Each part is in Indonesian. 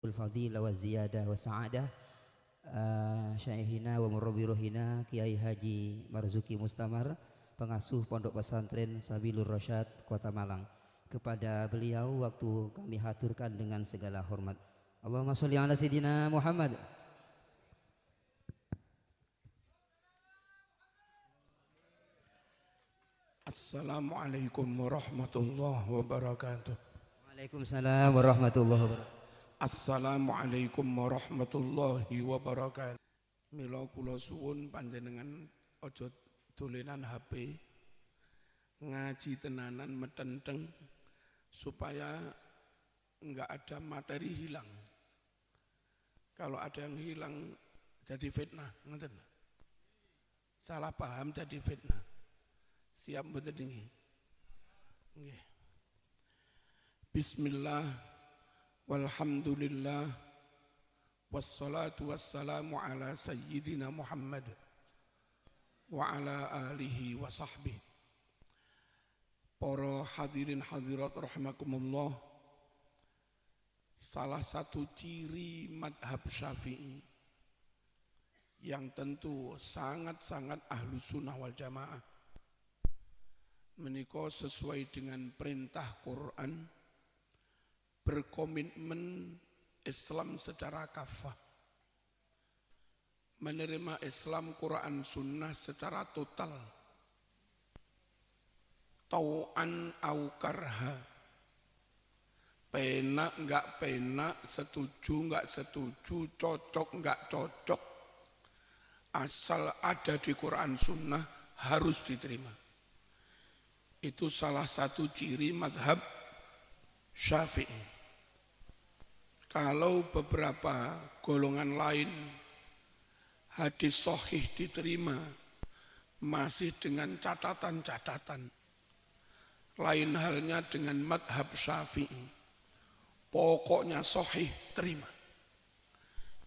Al-Fadilah wa Ziyadah wa Sa'adah Syaihina wa Murrabiruhina Kiai Haji Marzuki Mustamar, pengasuh Pondok Pesantren Sabilur Rasyad Kota Malang. Kepada beliau waktu kami haturkan dengan segala hormat. Allahumma sholli ala Sayyidina Muhammad. Assalamualaikum warahmatullahi wabarakatuh. Waalaikumsalam warahmatullahi wabarakatuh. Assalamualaikum warahmatullahi wabarakatuh. Mila kula suwun panjenengan aja dolenan HP, ngaji tenanan metenteng supaya enggak ada materi hilang. Kalau ada yang hilang jadi fitnah, ngoten. Salah paham jadi fitnah. Siap mboten niki? Nggih. Bismillah walhamdulillah wassalatu wassalamu ala sayyidina Muhammad wa ala alihi wa sahbihi. Para hadirin hadirat rahimakumullah, salah satu ciri madhab Syafi'i yang tentu sangat-sangat ahlu sunnah wal jamaah menika sesuai dengan perintah Quran, berkomitmen Islam secara kafah, menerima Islam Quran Sunnah secara total, tau'an au karha, penak enggak penak, setuju enggak setuju, cocok enggak cocok, asal ada di Quran Sunnah harus diterima. Itu salah satu ciri madhab Syafi'i. Kalau beberapa golongan lain hadis sahih diterima masih dengan catatan-catatan. Lain halnya dengan madhab Syafi'i. Pokoknya sahih terima.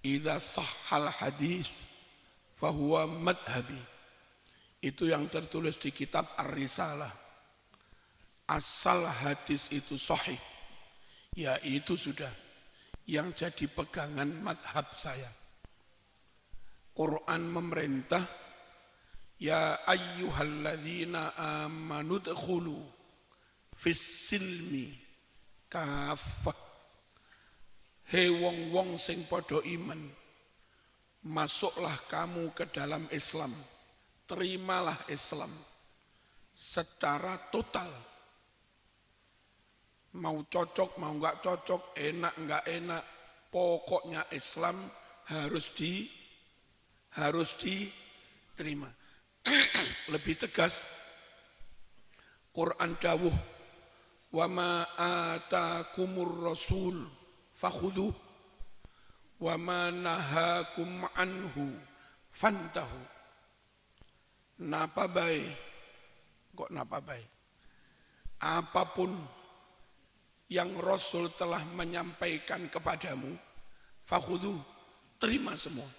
Idza sahhal hadis fahuwa madhabi. Itu yang tertulis di kitab Ar-Risalah. Asal hadis itu sahih, ya itu sudah yang jadi pegangan madhab saya. Quran memerintah, ya ayyuhalladzina amanu dkhulu fis silmi kafah. Hei wong-wong sing padha iman, masuklah kamu ke dalam Islam, terimalah Islam secara total. Mau cocok, mau enggak cocok, enak enggak enak, pokoknya Islam harus diterima. Lebih tegas, Quran dawuh, wa ma atakumur rasul fakhuduh wa ma nahakum anhu fantahu. Napa baik? Kok napa baik? Apapun yang Rasul telah menyampaikan kepadamu, fakhudhu, terima semua.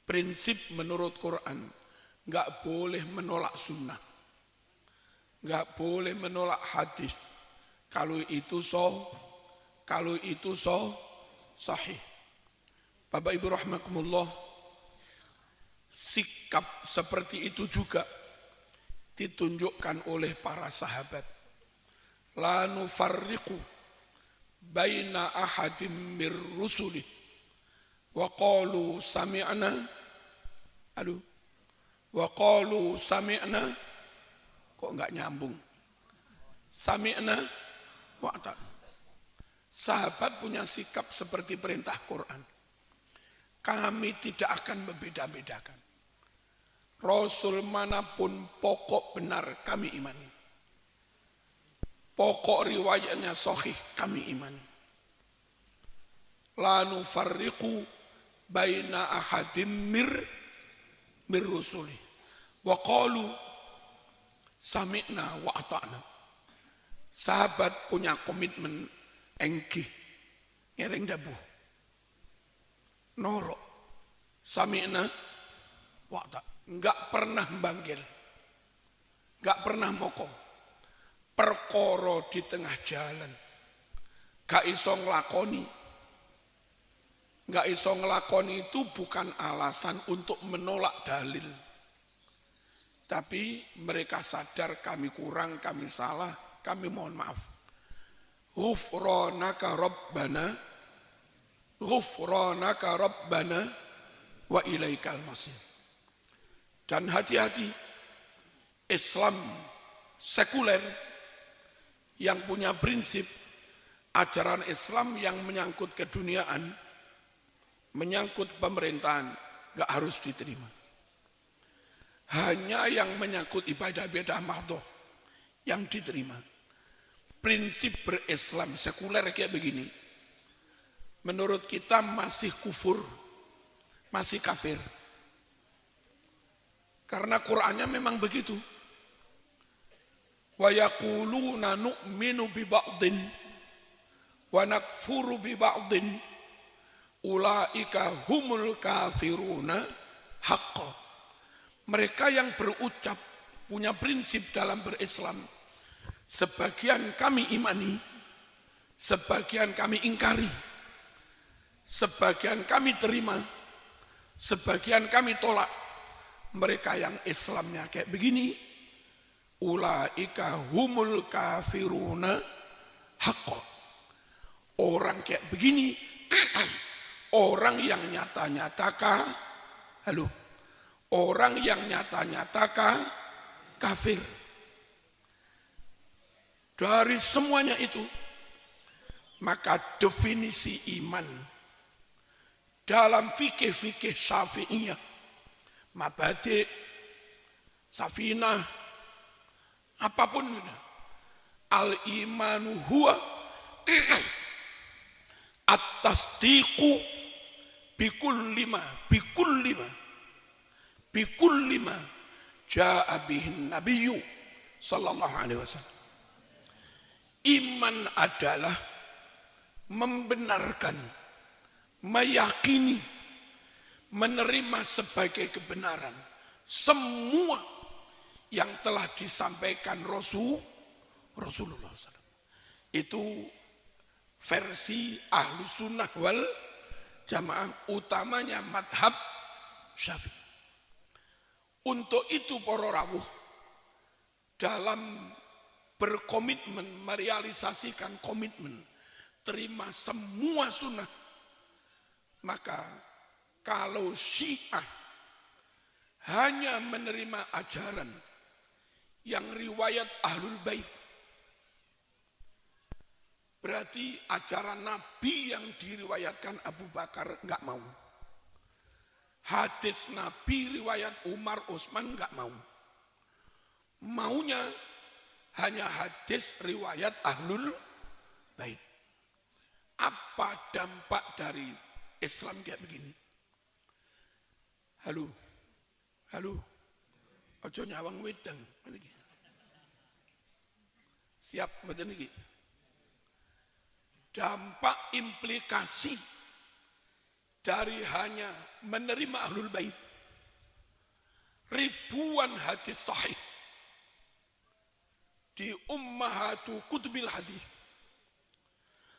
Prinsip menurut Quran, enggak boleh menolak sunnah, enggak boleh menolak hadis. Kalau itu sahih. Bapak Ibu rahimakumullah, sikap seperti itu juga ditunjukkan oleh para sahabat. La nufarriqu baina ahadim mir rusuli wa qalu sami'na kok enggak nyambung, sami'na wa ata'na. Sahabat punya sikap seperti perintah Quran, kami tidak akan membeda-bedakan. Rasul manapun pokok benar kami imani, pokok riwayatnya sahih kami imani. La nufarriqu baina ahadim mir rusuli wa qalu sami'na wa ata'na. Sahabat punya komitmen engkih, ngereng dabuh, norok, sami'na wa ata'na. Enggak pernah banggil, enggak pernah mokong. Perkara di tengah jalan gak iso nglakoni, nggak iso ngelakoni itu bukan alasan untuk menolak dalil. Tapi mereka sadar kami kurang, kami salah, kami mohon maaf. Ghufranaka Rabbana wa ilaikal masir. Dan hati-hati, Islam sekuler yang punya prinsip ajaran Islam yang menyangkut keduniaan, menyangkut pemerintahan, gak harus diterima. Hanya yang menyangkut ibadah-ibadah mahdhah yang diterima. Prinsip berislam sekuler kayak begini, menurut kita masih kufur, masih kafir. Karena Qur'annya memang begitu. Wa yaquluna nu'minu bi ba'din wa nakfuru bi ba'din ulaika humul kafiruna haqqan. Mereka yang berucap punya prinsip dalam berislam, sebagian kami imani, sebagian kami ingkari, sebagian kami terima, sebagian kami tolak. Mereka yang Islamnya kayak begini, ulaika humul kafiruna haqqan. Orang kayak begini, orang yang orang yang nyata-nyata kafir. Dari semuanya itu, maka definisi iman dalam fikih-fikih Syafi'iyah, mabadi', safinah, apapun itu, al-imanu huwa at-tasdiqu bikulli ma jaa bihin nabiyyu sallallahu alaihi wasallam. Iman adalah membenarkan, meyakini, menerima sebagai kebenaran semua yang telah disampaikan Rasulullah SAW. Itu versi Ahlus Sunnah wal Jamaah, utamanya madhab Syafi'i. Untuk itu para rawuh dalam berkomitmen, merealisasikan komitmen terima semua sunnah, maka kalau Syiah hanya menerima ajaran yang riwayat Ahlul Bait, berarti ajaran Nabi yang diriwayatkan Abu Bakar enggak mau. Hadis Nabi riwayat Umar, Utsman enggak mau. Maunya hanya hadis riwayat Ahlul Bait. Apa dampak dari Islam kayak begini? Halo, ojo nyawang wedang. Siap mboten iki? Dampak implikasi dari hanya menerima Ahlul Bait, ribuan hadis sahih di ummahatu kutubil hadis,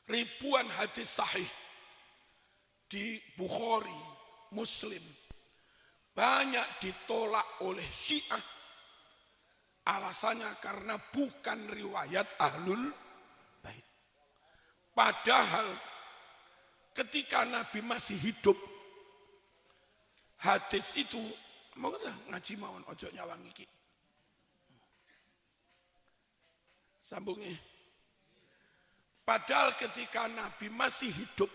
ribuan hadis sahih di Bukhari, Muslim, banyak ditolak oleh Syiah. Alasannya karena bukan riwayat Ahlul Bait. Padahal ketika Nabi masih hidup, hadis itu, mau ngaji mawon ojo nyawang iki. Sambungnya. Padahal ketika Nabi masih hidup,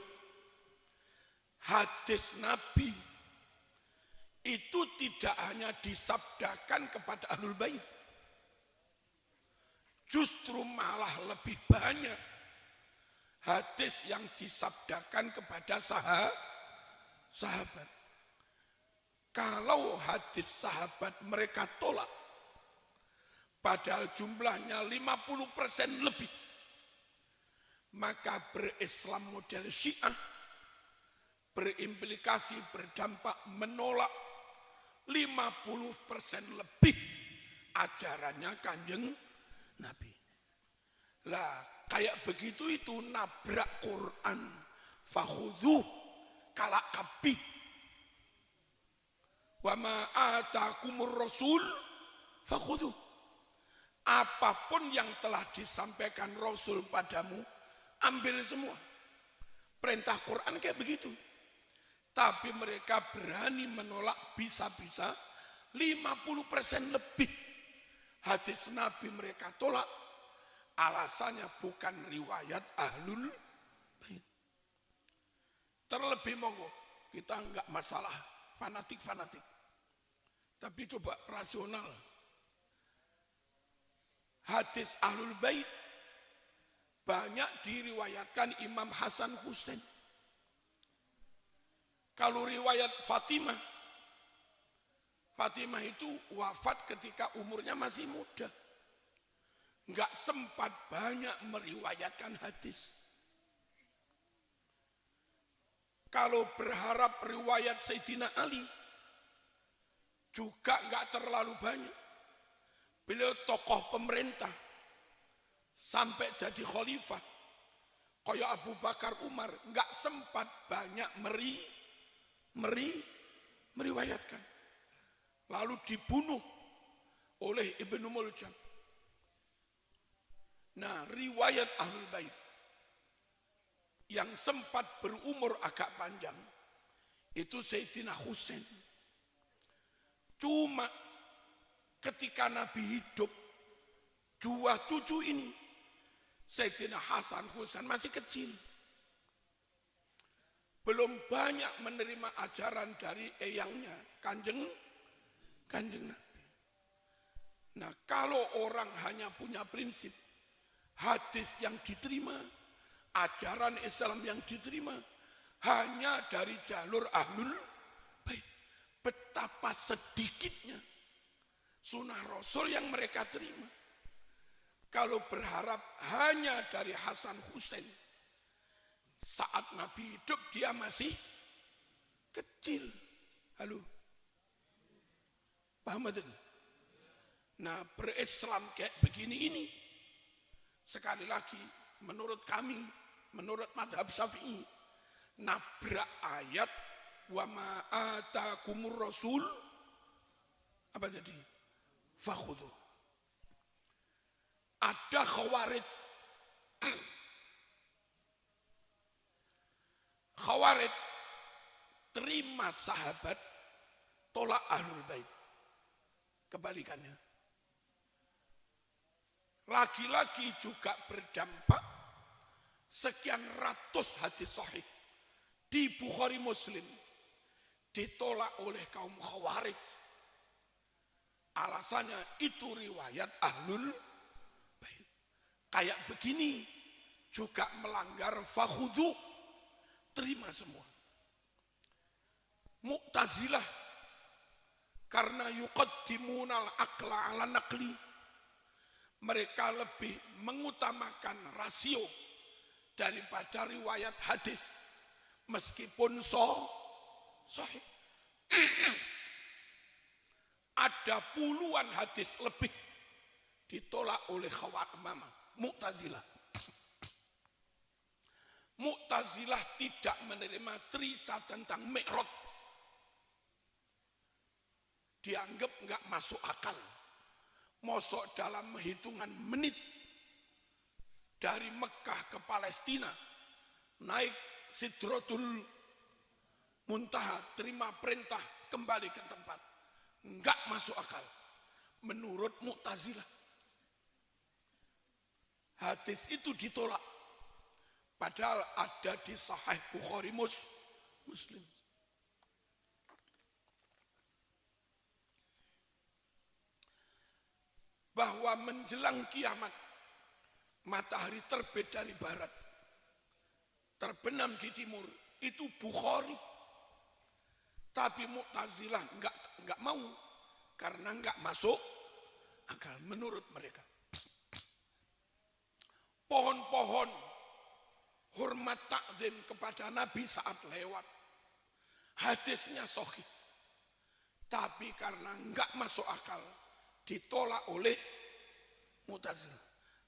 hadis Nabi itu tidak hanya disabdakan kepada Ahlul Bait, justru malah lebih banyak hadis yang disabdakan kepada sahabat. Kalau hadis sahabat mereka tolak, padahal jumlahnya 50% lebih, maka berislam model Syiah berimplikasi, berdampak menolak 50% lebih ajarannya Kanjeng Nabi. Lah, kayak begitu itu nabrak Quran. Fakhudhuh kalak kabih. Wa ma atakumur rasul fakhudhu. Apapun yang telah disampaikan Rasul padamu, ambil semua. Perintah Quran kayak begitu. Tapi mereka berani menolak bisa-bisa 50% lebih. Hadis Nabi mereka tolak. Alasannya bukan riwayat ahlul bait. Terlebih monggo, kita enggak masalah fanatik-fanatik. Tapi coba rasional. Hadis ahlul bait banyak diriwayatkan Imam Hasan Husain. Kalau riwayat Fatimah itu wafat ketika umurnya masih muda. Enggak sempat banyak meriwayatkan hadis. Kalau berharap riwayat Sayyidina Ali juga enggak terlalu banyak. Beliau tokoh pemerintah sampai jadi khalifah. Kayak Abu Bakar Umar enggak sempat banyak meriwayatkan. Lalu dibunuh oleh Ibnu Muljam. Nah, riwayat Ahlul Bait yang sempat berumur agak panjang itu Sayyidina Husain. Cuma ketika Nabi hidup, dua cucu ini, Sayyidina Hasan Husain masih kecil. Belum banyak menerima ajaran dari eyangnya, kanjeng Nabi. Nah, kalau orang hanya punya prinsip, hadis yang diterima, ajaran Islam yang diterima, hanya dari jalur ahlul bait, betapa sedikitnya sunnah Rasul yang mereka terima. Kalau berharap hanya dari Hasan Husain, saat Nabi hidup dia masih kecil. Halo, paham betul? Nah, berislam kayak begini ini, sekali lagi menurut kami, menurut madhab Syafi'i, nabrak ayat wa ma atakumur rasul, apa jadi? Fakhudhu. Ada khawarij. Khawarij terima sahabat, tolak ahlul bait. Kebalikannya. Lagi-lagi juga berdampak sekian ratus hadis sahih di Bukhari Muslim ditolak oleh kaum khawarij. Alasannya itu riwayat ahlul bait. Kayak begini juga melanggar fakhudhu, terima semua. Mu'tazilah karena yuqaddimunal aqla ala naqli, mereka lebih mengutamakan rasio daripada riwayat hadis meskipun sahih. Ada puluhan hadis lebih ditolak oleh khawarij Mu'tazilah. Mu'tazilah tidak menerima cerita tentang Mi'raj. Dianggap enggak masuk akal. Mosok dalam hitungan menit dari Mekah ke Palestina naik Sidratul Muntaha, terima perintah kembali ke tempat. Enggak masuk akal menurut Mu'tazilah. Hadis itu ditolak padahal ada di Sahih Bukhari Muslim. Bahwa menjelang kiamat matahari terbit dari barat, terbenam di timur, itu Bukhari. Tapi Mu'tazilah enggak mau karena enggak masuk akal menurut mereka. Pohon-pohon hormat takzim kepada Nabi saat lewat, hadisnya sahih. Tapi karena enggak masuk akal, ditolak oleh Mu'tazilah.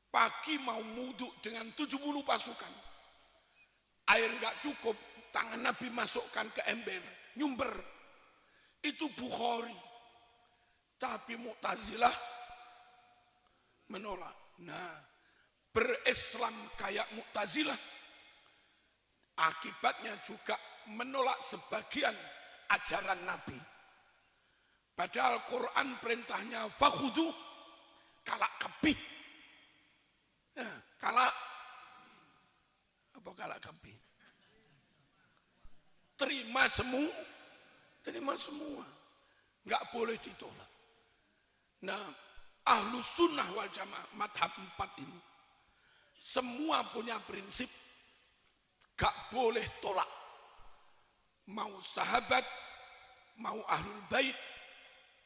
Pagi mau wudhu dengan 70 pasukan, air enggak cukup, tangan Nabi masukkan ke ember, nyumber. Itu Bukhari. Tapi Mu'tazilah menolak. Nah, berislam kayak Mu'tazilah akibatnya juga menolak sebagian ajaran Nabi. Padahal Quran perintahnya fakhudu, kalak kebih. Nah, kalak apa kalak kebih? Terima semua. Enggak boleh ditolak. Nah, Ahlus Sunnah wal Jamaah madhab 4 ini semua punya prinsip gak boleh tolak. Mau sahabat, mau ahlul bait,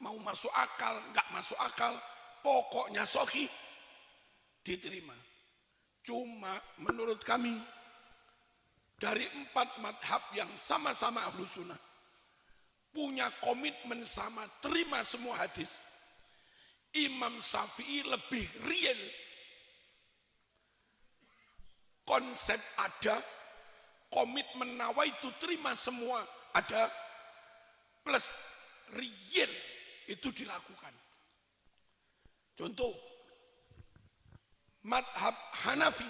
mau masuk akal, gak masuk akal, pokoknya sahih diterima. Cuma menurut kami dari 4 madhab yang sama-sama Ahlus Sunnah punya komitmen sama, terima semua hadis. Imam Syafi'i lebih real. Konsep ada, komitmen nawaitu terima semua ada, plus real itu dilakukan. Contoh, madhab Hanafi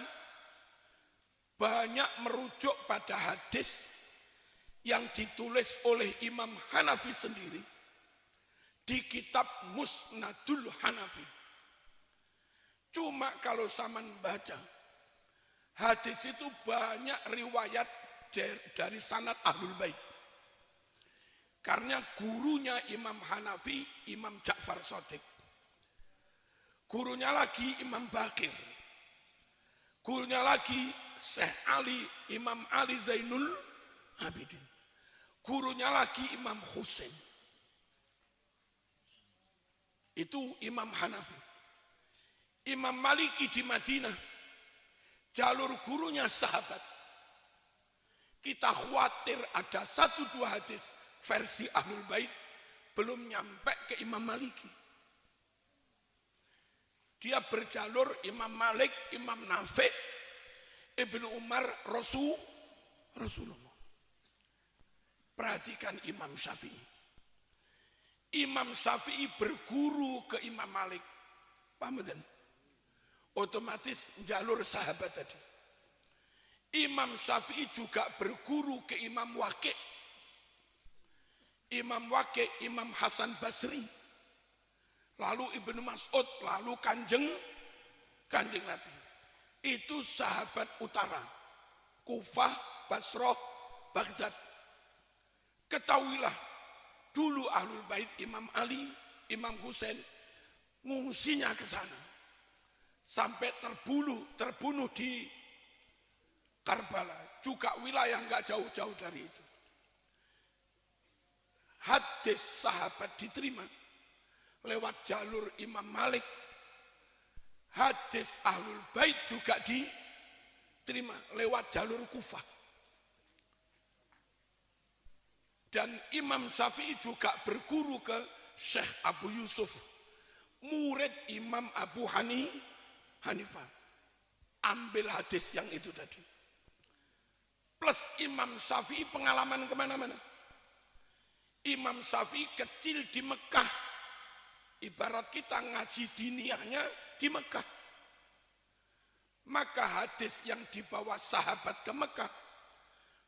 banyak merujuk pada hadis yang ditulis oleh Imam Hanafi sendiri di kitab Musnadul Hanafi. Cuma kalau zaman baca hadis itu banyak riwayat dari sanad Ahlul Bait. Karena gurunya Imam Hanafi, Imam Ja'far Shadiq. Gurunya lagi Imam Bakir. Gurunya lagi Syekh Ali, Imam Ali Zainul Abidin. Gurunya lagi Imam Husain. Itu Imam Hanafi. Imam Maliki di Madinah, jalur gurunya sahabat. Kita khawatir ada 1-2 hadis versi Ahlul Bait belum nyampe ke Imam Maliki. Dia berjalur Imam Malik, Imam Nafi', Ibnu Umar, Rasulullah. Perhatikan Imam Syafi'i. Imam Syafi'i berguru ke Imam Malik. Paham kan? Otomatis jalur sahabat tadi. Imam Syafi'i juga berguru ke Imam Waqi'. Imam Waqi', Imam Hasan Basri. Lalu Ibnu Mas'ud, lalu Kanjeng Nabi. Itu sahabat utara. Kufah, Basrah, Baghdad. Ketahuilah, dulu Ahlul Bait Imam Ali, Imam Husain ngungsinya ke sana. Sampai terbunuh di Karbala. Juga wilayah enggak jauh-jauh dari itu. Hadis sahabat diterima lewat jalur Imam Malik. Hadis Ahlul Bait juga diterima lewat jalur Kufah. Dan Imam Syafi'i juga berguru ke Syekh Abu Yusuf, murid Imam Abu Hanifah. Ambil hadis yang itu tadi. Plus Imam Syafi'i pengalaman kemana-mana. Imam Syafi'i kecil di Mekah. Ibarat kita ngaji diniyahnya di Mekah. Maka hadis yang dibawa sahabat ke Mekah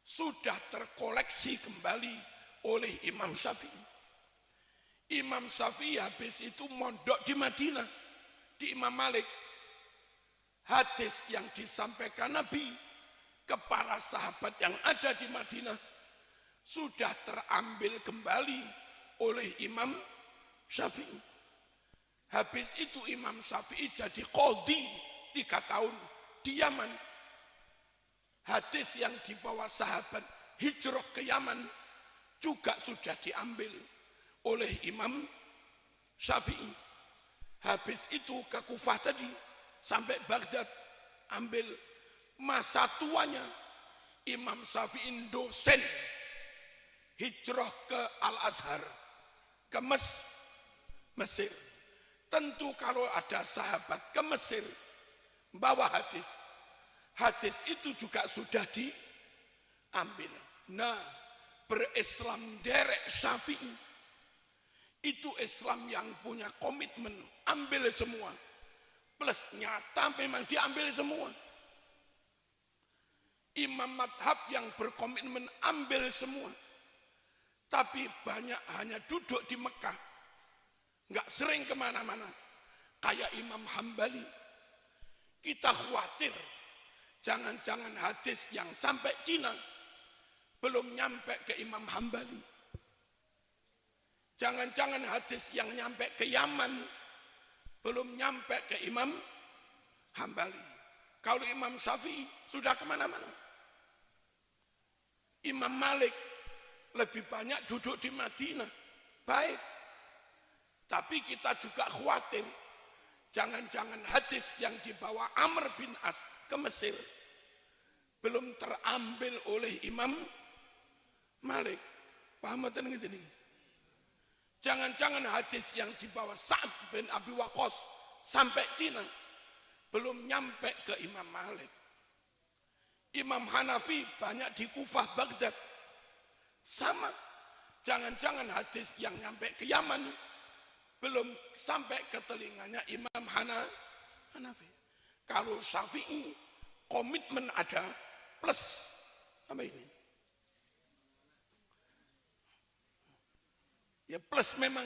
sudah terkoleksi kembali oleh Imam Syafi'i. Imam Syafi'i habis itu mondok di Madinah, di Imam Malik. Hadis yang disampaikan Nabi ke para sahabat yang ada di Madinah sudah terambil kembali oleh Imam Syafi'i. Habis itu Imam Syafi'i jadi qadhi 3 tahun di Yaman. Hadis yang dibawa sahabat hijrah ke Yaman juga sudah diambil oleh Imam Syafi'i. Habis itu ke Kufah tadi sampai Baghdad, ambil. Masa tuanya Imam Syafi'i dosen hijrah ke Al-Azhar, ke Mesir. Tentu kalau ada sahabat ke Mesir bawa hadis, hadis itu juga sudah diambil. Nah, berislam derek Syafi'i itu Islam yang punya komitmen ambil semua, plus nyata memang diambil semua. Imam madhab yang berkomitmen ambil semua, tapi banyak hanya duduk di Mekah, nggak sering kemana-mana. Kayak Imam Hambali, kita khawatir jangan-jangan hadis yang sampai Cina belum nyampe ke Imam Hambali. Jangan-jangan hadis yang nyampe ke Yaman belum nyampe ke Imam Hambali. Kalau Imam Syafi'i sudah kemana-mana. Imam Malik lebih banyak duduk di Madinah. Baik. Tapi kita juga khawatir jangan-jangan hadis yang dibawa Amr bin As ke Mesir belum terambil oleh Imam Malik. Paham betul ini? Jangan-jangan hadis yang dibawa Sa'ad bin Abi Waqqas sampai Cina belum nyampe ke Imam Malik. Imam Hanafi banyak di Kufah, Baghdad. Sama. Jangan-jangan hadis yang nyampe ke Yaman belum sampai ke telinganya Imam Hanafi. Kalau Syafi'i komitmen ada plus apa ini? Ya plus memang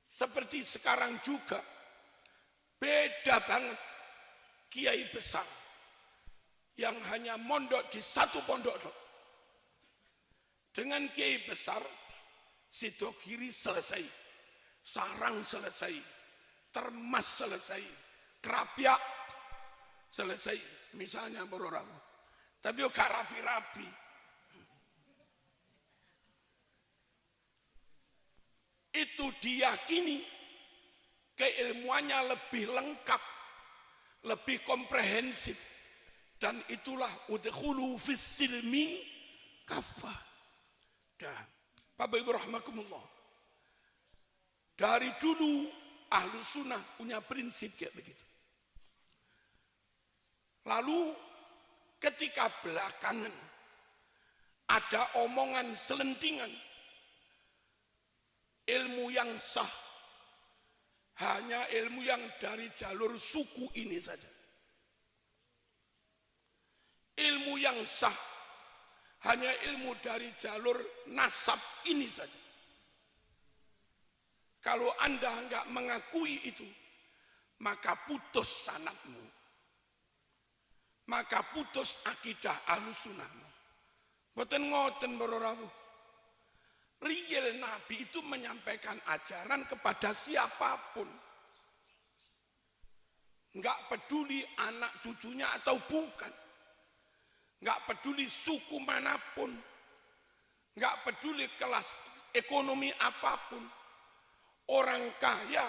seperti sekarang juga beda banget kiai besar yang hanya mondok di satu pondok dengan kiai besar Sidogiri selesai, Sarang selesai, Termas selesai, Kerapia selesai, misalnya berorang. Tapi gak rapi-rapi. Itu diyakini keilmuannya lebih lengkap, lebih komprehensif, dan itulah udkhulu fis silmi kafah. Dan Bapak Ibu rahimakumullah, dari dulu ahlu sunnah punya prinsip kayak begitu. Lalu ketika belakangan ada omongan selentingan, ilmu yang sah hanya ilmu yang dari jalur suku ini saja. Ilmu yang sah hanya ilmu dari jalur nasab ini saja. Kalau Anda enggak mengakui itu, maka putus sanadmu, maka putus akidah ahlussunnahmu. Boten ngoten para rawuh. Real Nabi itu menyampaikan ajaran kepada siapapun. Enggak peduli anak cucunya atau bukan. Enggak peduli suku manapun. Enggak peduli kelas ekonomi apapun. Orang kaya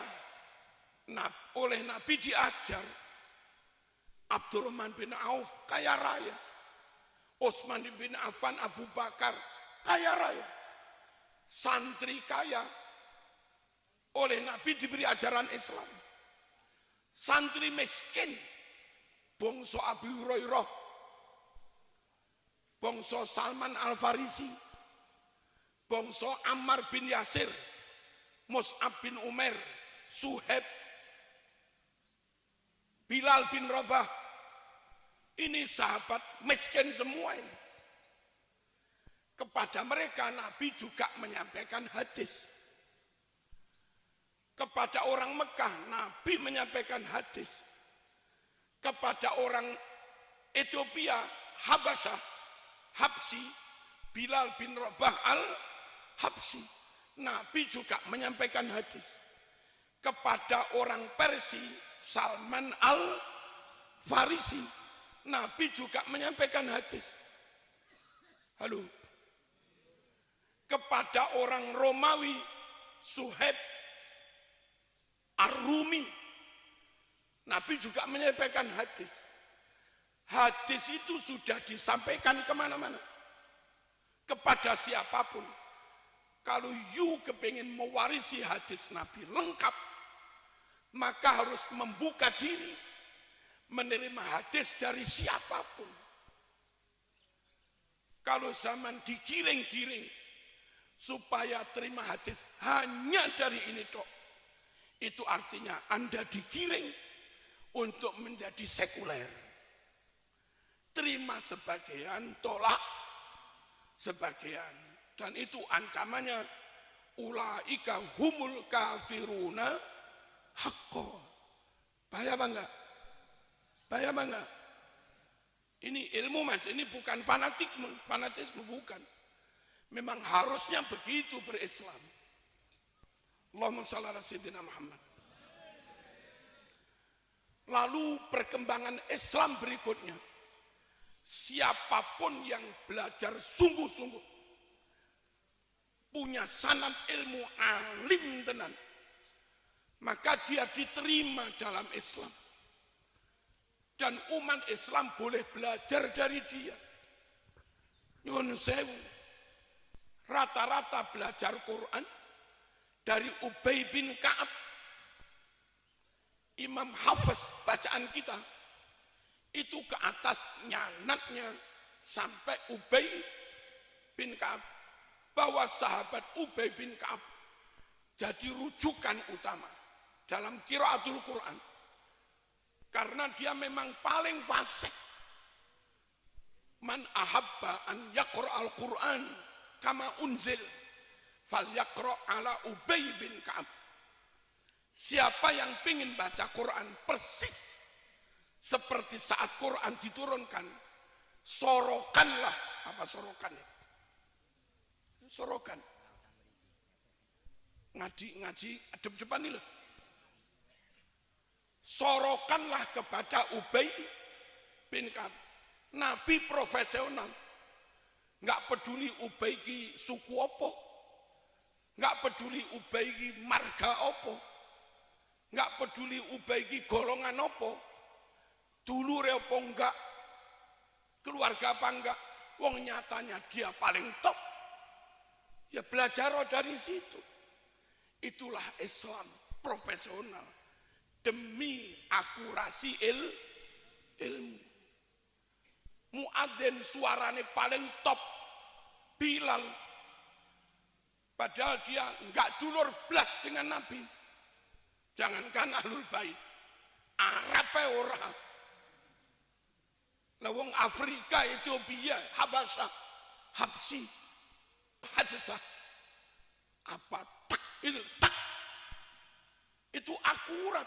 oleh Nabi diajar. Abdurrahman bin Auf kaya raya. Utsman bin Affan, Abu Bakar kaya raya. Santri kaya oleh Nabi diberi ajaran Islam. Santri miskin bangsa Abu Hurairah, bangsa Salman Al-Farisi, bangsa Ammar bin Yasir, Mus'ab bin Umair, Suhaib, Bilal bin Rabah. Ini sahabat miskin semua ini. Kepada mereka Nabi juga menyampaikan hadis. Kepada orang Mekah Nabi menyampaikan hadis. Kepada orang Ethiopia, Habasyah, Habsi, Bilal bin Rabah al-Habsi, Nabi juga menyampaikan hadis. Kepada orang Persia, Salman al-Farisi, Nabi juga menyampaikan hadis. Halo. Kepada orang Romawi, Suhaib Ar-Rumi, Nabi juga menyampaikan hadis. Hadis itu sudah disampaikan kemana-mana, kepada siapapun. Kalau you kepingin mewarisi hadis Nabi lengkap, maka harus membuka diri, menerima hadis dari siapapun. Kalau zaman digiring-giring supaya terima hadis hanya dari ini tok, itu artinya Anda digiring untuk menjadi sekuler. Terima sebagian, tolak sebagian. Dan itu ancamannya ulaika humul kafiruna haqqo. Bahaya apa enggak? Bahaya apa enggak? Ini ilmu mas, ini bukan fanatisme bukan. Memang harusnya begitu berislam. Allahumma shalli ala sayyidina Muhammad. Lalu perkembangan Islam berikutnya. Siapapun yang belajar sungguh-sungguh, punya sanad ilmu alim tenan, maka dia diterima dalam Islam. Dan umat Islam boleh belajar dari dia. Nyuwun sewu. Rata-rata belajar Quran dari Ubay bin Ka'ab. Imam Hafiz bacaan kita itu ke atas nyanatnya sampai Ubay bin Ka'ab. Bahwa sahabat Ubay bin Ka'ab jadi rujukan utama dalam qiraatul Quran. Karena dia memang paling fasih. Man ahabba an yaqra al-Quran kama unzil fal yaqra ala Ubay bin Ka'ab. Siapa yang ingin baca Quran persis seperti saat Quran diturunkan, sorokanlah. Apa sorokan? Sorokan. Ngaji adep-depan ini loh. Sorokanlah kepada Ubay bin Ka'ab. Nabi profesional. Nggak peduli Ubay ki suku apa. Nggak peduli Ubay ki marga apa. Nggak peduli Ubay ki golongan apa. Dulure apa enggak. Keluarga apa enggak. Wong nyatanya dia paling top. Ya belajar dari situ. Itulah Islam profesional. Demi akurasi ilmu. Muadzin suarane paling top, Bilal. Padahal dia enggak dulur blas dengan Nabi. Jangankan ahlul bait, Arabe ora. Lawang Afrika, Ethiopia, Habasah, Habsi, Hadisah. Apa tak itu tak. Itu akurat.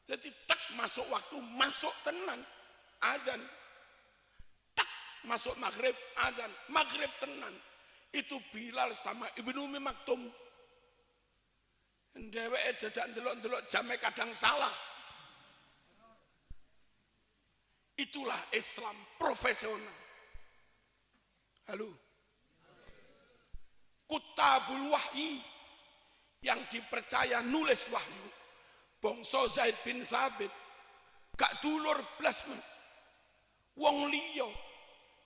Jadi tak masuk waktu, masuk tenan, adzan. Tak masuk maghrib, adzan, maghrib tenan. Itu Bilal sama Ibnu Ummi Maktum. Dheweke jajak ndelok-ndelok jame kadang salah. Itulah Islam profesional. Halo. Kutabul wahyi yang dipercaya nulis wahyu. Bangsa Zaid bin Thabit gak dulur blas mas, wong liya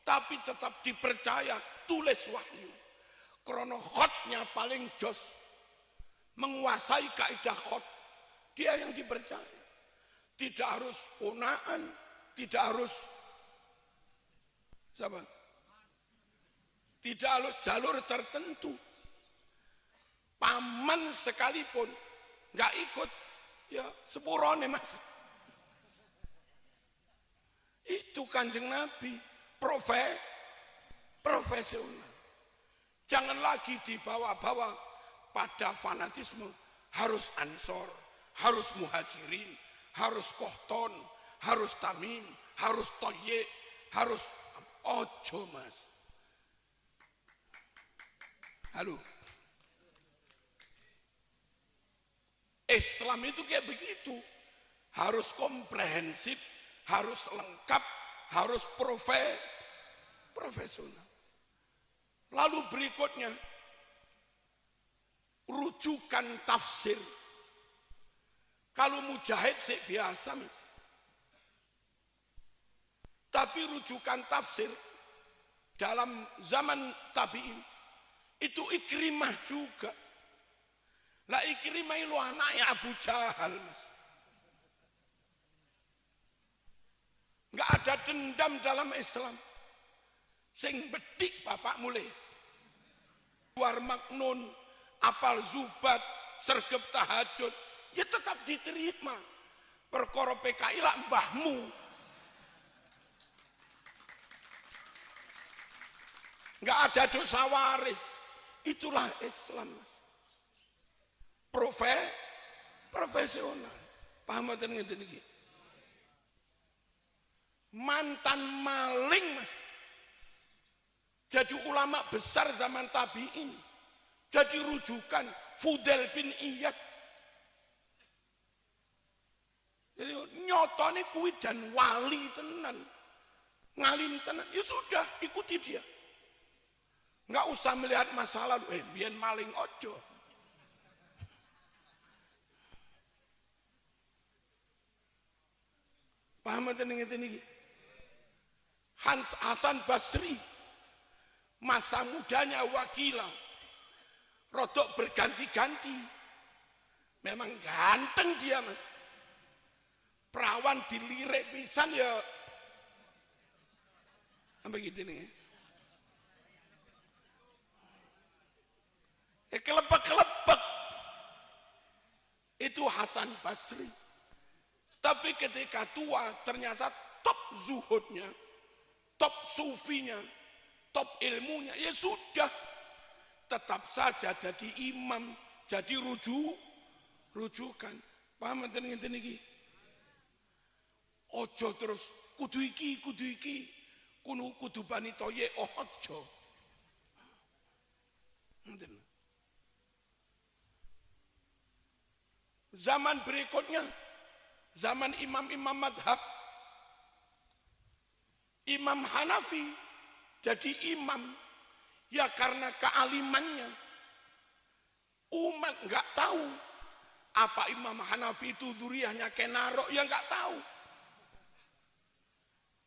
tapi tetap dipercaya tulis wahyu. Karena khotnya paling jos, menguasai kaidah khot, dia yang dipercaya. Tidak harus ponaan, tidak harus siapa? Tidak harus jalur tertentu. Paman sekalipun nggak ikut. Ya, sepurone mas. Itu Kanjeng Nabi, profesional. Jangan lagi dibawa-bawa pada fanatisme. Harus Ansor, harus Muhajirin, harus Kohton, harus Tamim, harus Toye, harus ojo mas. Halo. Islam itu kayak begitu, harus komprehensif, harus lengkap, harus profesional. Lalu berikutnya, rujukan tafsir. Kalau mujahid sih biasa, mas. Tapi rujukan tafsir dalam zaman tabi'in itu Ikrimah juga. Lah Ikrimah itu anaknya Abu Jahal mas. Nggak ada dendam dalam Islam. Sing bedik bapak mulai. War maknun, apal zubat, sergep tahajud, ya tetap diterima. Perkara PKI lah mbahmu. Enggak ada dosa waris. Itulah Islam. Profesional. Paham ngeten iki? Mantan maling, Mas. Jadi ulama besar zaman tabi'in. Jadi rujukan Fudail bin Iyad. Jadi nyotone kuwi dan wali tenan. Ngalim tenan. Ya sudah, ikuti dia. Enggak usah melihat masalah, biyen maling ojo. Paham ngeten iki? Hasan Basri masa mudanya Wakilah rodok berganti-ganti. Memang ganteng dia, Mas. Perawan dilirik pisan ya. Apa gitu nih? Kelepek-kelepek. Itu Hasan Basri. Tapi ketika tua ternyata top zuhudnya, top sufinya, top ilmunya, ya sudah. Tetap saja jadi imam, jadi rujukan. Paham ngeten iki? Ojo terus kudu iki, kudu bani toye ojo. Ngeten. Zaman berikutnya, zaman imam-imam madhab, Imam Hanafi jadi imam, ya karena kealimannya. Umat nggak tahu apa Imam Hanafi itu dzurriyyahnya Kenaro, ya nggak tahu.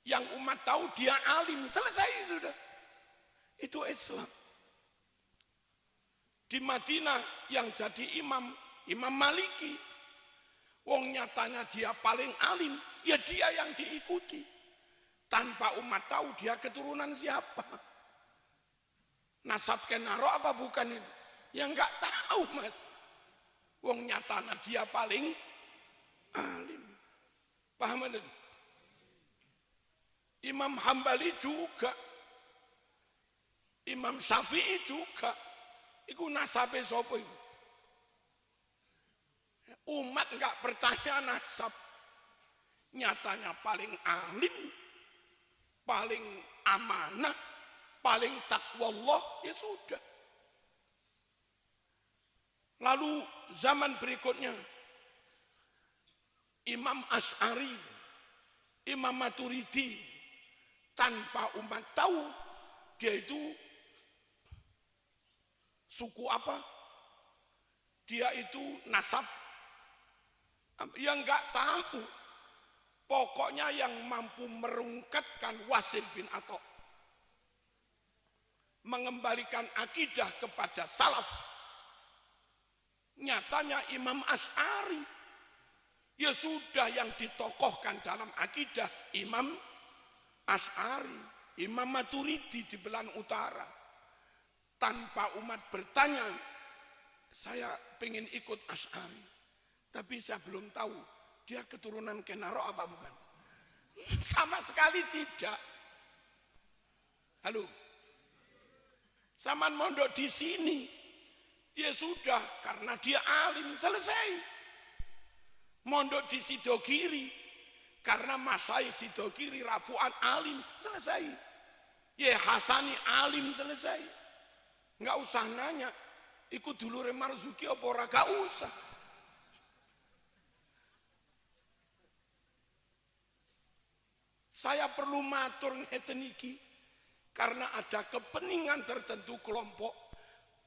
Yang umat tahu dia alim, selesai sudah. Itu Islam. Di Madinah yang jadi imam Maliki. Wong nyatanya dia paling alim, ya dia yang diikuti. Tanpa umat tahu dia keturunan siapa. Nasab Kenaro apa bukan itu? Ya enggak tahu, Mas. Wong nyatanya dia paling alim. Paham ada? Imam Hambali juga. Imam Syafi'i juga. Iku nasabe sapa iku? Umat enggak bertanya nasab. Nyatanya paling alim, paling amanah, paling takwa Allah, ya sudah. Lalu zaman berikutnya Imam Asy'ari, Imam Maturidi, tanpa umat tahu dia itu suku apa, dia itu nasab, yang enggak tahu. Pokoknya yang mampu merungkatkan Wasil bin Atha, mengembalikan akidah kepada salaf, nyatanya Imam Asy'ari. Ya sudah, yang ditokohkan dalam akidah Imam Asy'ari, Imam Maturidi di belahan utara. Tanpa umat bertanya, saya pengen ikut Asy'ari, tapi saya belum tahu dia keturunan Kenaro apa bukan. Sama sekali tidak. Halo, zaman mondok di sini, ya sudah, karena dia alim, selesai. Mondok di Sidogiri, karena Masai Sidogiri Rafuat alim, selesai. Ya Hasani alim, selesai. Enggak usah nanya, ikut dulure Marzuki apa ora, gak usah. Saya perlu matur ngeten iki karena ada kepentingan tertentu kelompok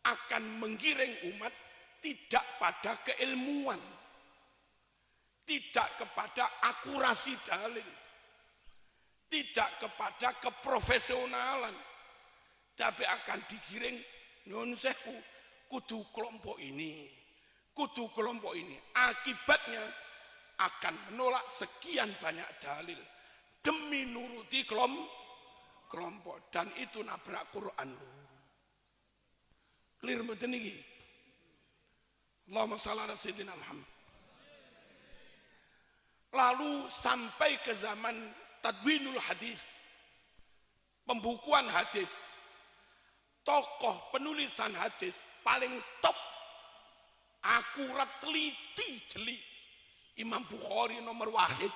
akan menggiring umat tidak pada keilmuan, tidak kepada akurasi dalil, tidak kepada keprofesionalan, tapi akan digiring nyun sewu kudu kelompok ini, kudu kelompok ini. Akibatnya akan menolak sekian banyak dalil demi nuruti kelompok, dan itu nabrak Quran. Clear mboten niki? Allahumma shalli ala sayyidina Muhammad. Lalu sampai ke zaman tadwinul hadis, pembukuan hadis, tokoh penulisan hadis paling top, akurat, teliti, jeli, Imam Bukhari nomor wahid,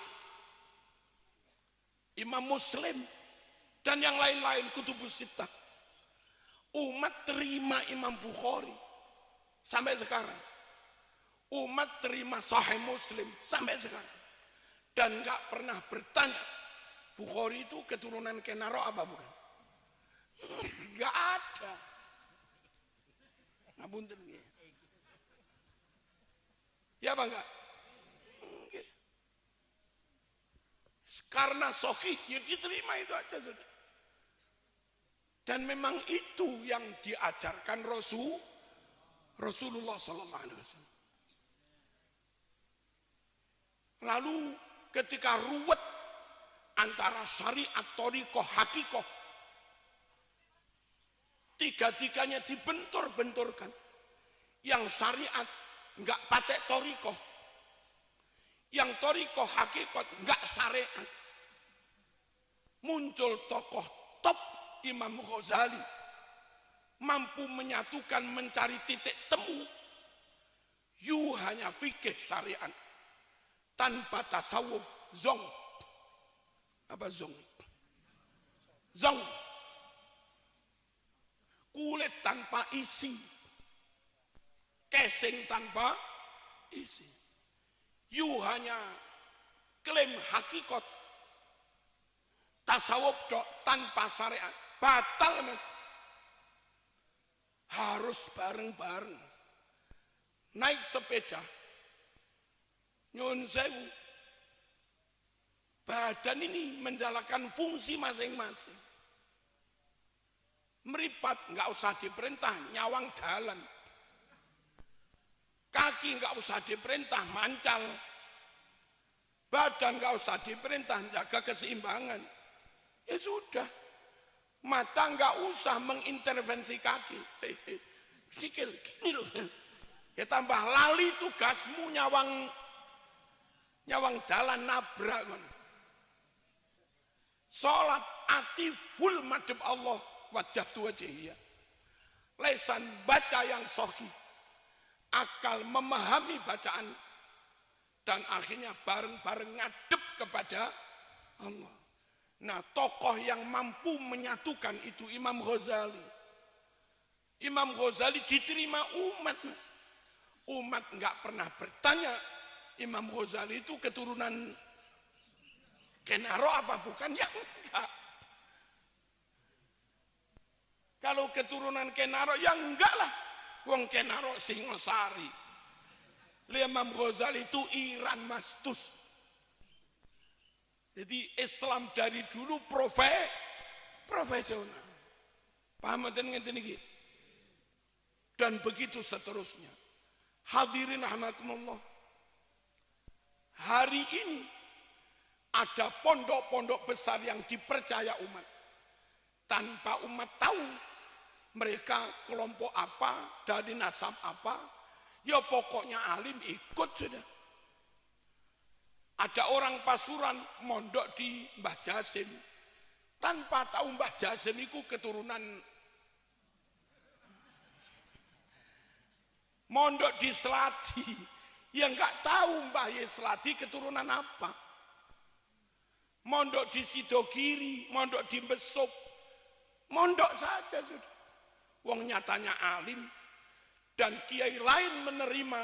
Imam Muslim, dan yang lain-lain kutubus sittah. Umat terima Imam Bukhari sampai sekarang. Umat terima Sahih Muslim sampai sekarang. Dan nggak pernah bertanya, Bukhari itu keturunan Kenaro apa bukan? Nggak ada. Ngapunten nggih. Ya apa enggak? Karena sahih ya diterima itu aja sudah. Dan memang itu yang diajarkan Rasulullah sallallahu alaihi wasallam. Lalu ketika ruwet antara syariat, thariqah, hakikoh, tiga-tiganya dibentur-benturkan. Yang syariat enggak pakai thariqah, yang thariqah hakikat enggak syariat. Muncul tokoh top Imam Ghazali, mampu menyatukan, mencari titik temu. Hanya fikih syariat tanpa tasawuf, zong. Apa zong? Zong. Kulit tanpa isi, casing tanpa isi. Hanya klaim hakikat, tasawuf tanpa syariat. Batal mas. Harus bareng-bareng mas. Naik sepeda, nyun sewu, badan ini menjalankan fungsi masing-masing. Meripat nggak usah diperintah, nyawang jalan. Kaki nggak usah diperintah, mancal. Badan nggak usah diperintah, jaga keseimbangan. Ya sudah. Mata nggak usah mengintervensi kaki. Sikil gini loh. Ya tambah lali tugasmu nyawang jalan nabrak. Salat ati full madhep Allah, wajah wajhiyah. Lesan baca yang sahih, akal memahami bacaan, dan akhirnya bareng-bareng ngadep kepada Allah. Nah, tokoh yang mampu menyatukan itu Imam Ghazali. Imam Ghazali diterima umat, mas. Umat nggak pernah bertanya, Imam Ghazali itu keturunan Kenaro apa bukan? Ya enggak. Kalau keturunan Kenaro, ya enggak lah. Wong Kenaro Singosari. Imam Ghazali itu Iran Mastus. Jadi Islam dari dulu profesional. Paham ngeten iki? Dan begitu seterusnya. Hadirin rahimakumullah. Hari ini ada pondok-pondok besar yang dipercaya umat. Tanpa umat tahu mereka kelompok apa, dari nasab apa, ya pokoknya alim ikut sudah. Ada orang Pasuruan mondok di Mbah Jasim, tanpa tahu Mbah Jasim itu keturunan. Mondok di Selati, ya nggak tahu Mbah Selati keturunan apa. Mondok di Sidogiri, mondok di Besuk, mondok saja sudah. Wong nyatanya alim, dan kiai lain menerima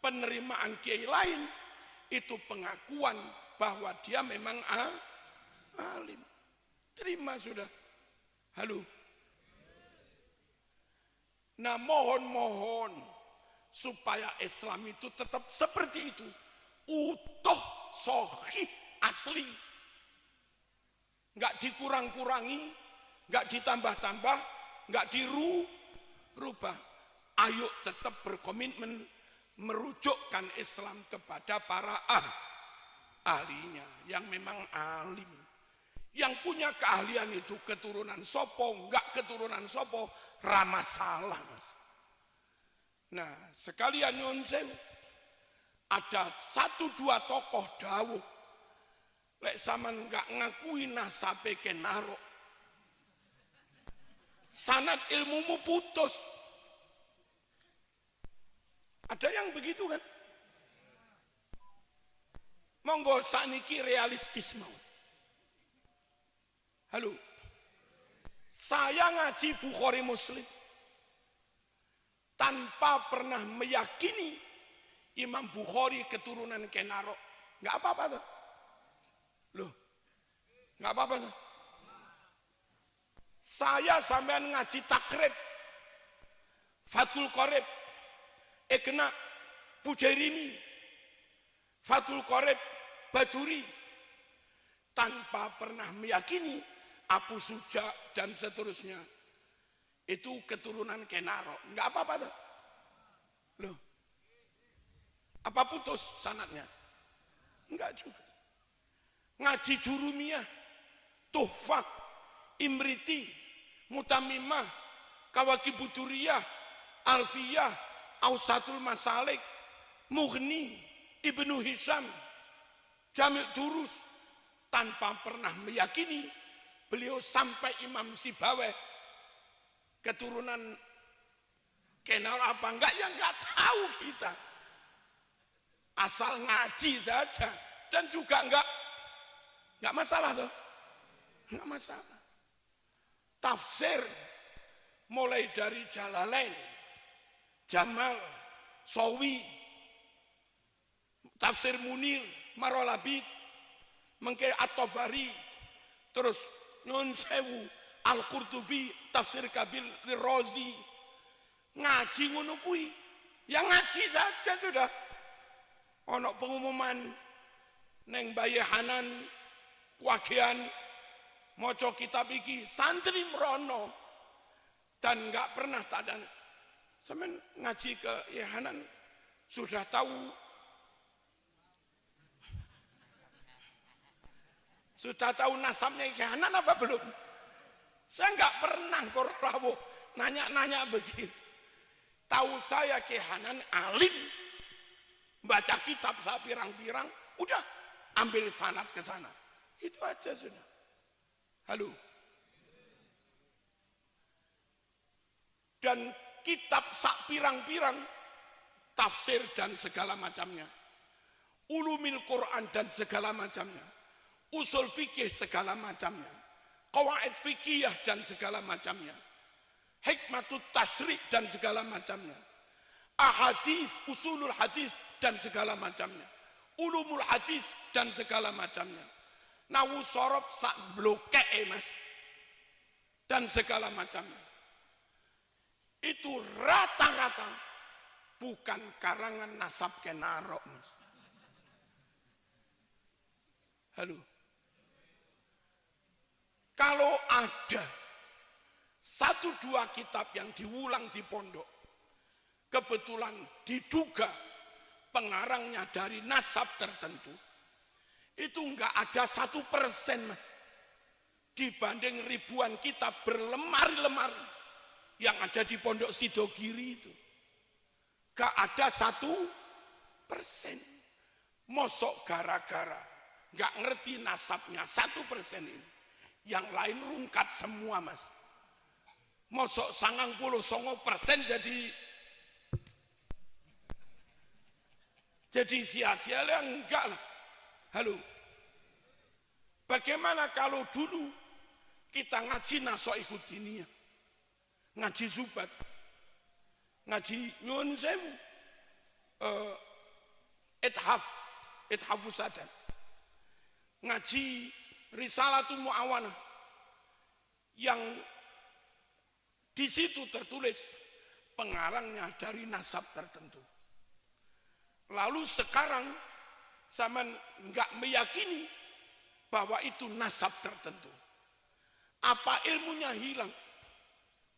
penerimaan kiai lain. Itu pengakuan bahwa dia memang alim. Terima sudah. Halo. Nah, mohon supaya Islam itu tetap seperti itu. Utuh, sahih, asli. Enggak dikurang-kurangi, enggak ditambah-tambah, enggak dirubah. Ayo tetap berkomitmen merujukkan Islam kepada para ahlinya yang memang alim, Yang punya keahlian itu keturunan sopo, enggak keturunan sopo, ramah salah mas. Nah sekalian nyun sewu, ada 1-2 tokoh dawuh, lek sampean enggak ngakui nasabe Kenaro, sanad ilmumu putus. Ada yang begitu kan? Monggo sakniki realistis mau. Halo, saya ngaji Bukhari Muslim tanpa pernah meyakini Imam Bukhari keturunan Kenaro. Nggak apa-apa tuh. Loh, nggak apa-apa tuh. Saya sampean ngaji takrib, Fathul Qorib, Ikna, Pujairimi, Fathul Qorib, Bajuri, tanpa pernah meyakini Abu Suja dan seterusnya itu keturunan Kenaro. Enggak apa-apa tuh. Loh. Apa putus sanadnya? Enggak juga. Ngaji Jurumiyah, Tuhfah, Imriti, Mutamimah, Kawakibuduriyah, Alfiyah, Ausatul Masalik, Mughni, Ibnu Hisam, Jami' Durus, tanpa pernah meyakini beliau sampai Imam Sibaweh keturunan Kenaro apa enggak, ya enggak tahu kita. Asal ngaji saja dan juga enggak masalah tuh. Enggak masalah. Tafsir mulai dari Jalalain, Jamal, Sawi, Tafsir Munir, Marolabid, mengke At-Tabari, terus Nyun Sewu, Al-Qurtubi, Tafsir Kabil Razi, ngaji ngono kuwi. Ya ngaji saja sudah. Ono pengumuman neng Bayi Hanan Kuagian maca kitab iki santri merono dan enggak pernah tak ada. Sampeyan ngaji ke Hanan sudah tahu nasabnya Hanan apa belum? Saya enggak pernah rawuh nanya-nanya begitu. Tahu saya Hanan alim, baca kitab saya pirang-pirang, udah ambil sanad ke sana. Itu aja sudah. Halo. Dan kitab sak pirang-pirang, tafsir dan segala macamnya, ulumil Quran dan segala macamnya, usul fikih segala macamnya, qawaid fikih dan segala macamnya, hikmatut tasri' dan segala macamnya, ahadits, usulul hadis dan segala macamnya, ulumul hadis dan segala macamnya, nawu sorob sak bloke mas dan segala macamnya. Itu rata-rata bukan karangan nasab Kenaro mas. Halo. Kalau ada 1-2 kitab yang diulang di pondok, kebetulan diduga pengarangnya dari nasab tertentu, itu enggak ada 1% mas, dibanding ribuan kitab berlemari-lemari yang ada di pondok Sidogiri itu. Enggak ada 1%. Mosok gara-gara enggak ngerti nasabnya 1% ini, yang lain rungkat semua mas. Mosok 99% jadi sia-sia lah, enggak lah. Halo. Bagaimana kalau dulu kita ngaji Nasoihud Diniyah, ngaji Zubat, ngaji Nyun Sewu, Ithafus Sadan, ngaji Risalatul Mu'awanah, yang di situ tertulis pengarangnya dari nasab tertentu. Lalu sekarang sama enggak meyakini bahwa itu nasab tertentu. Apa ilmunya hilang?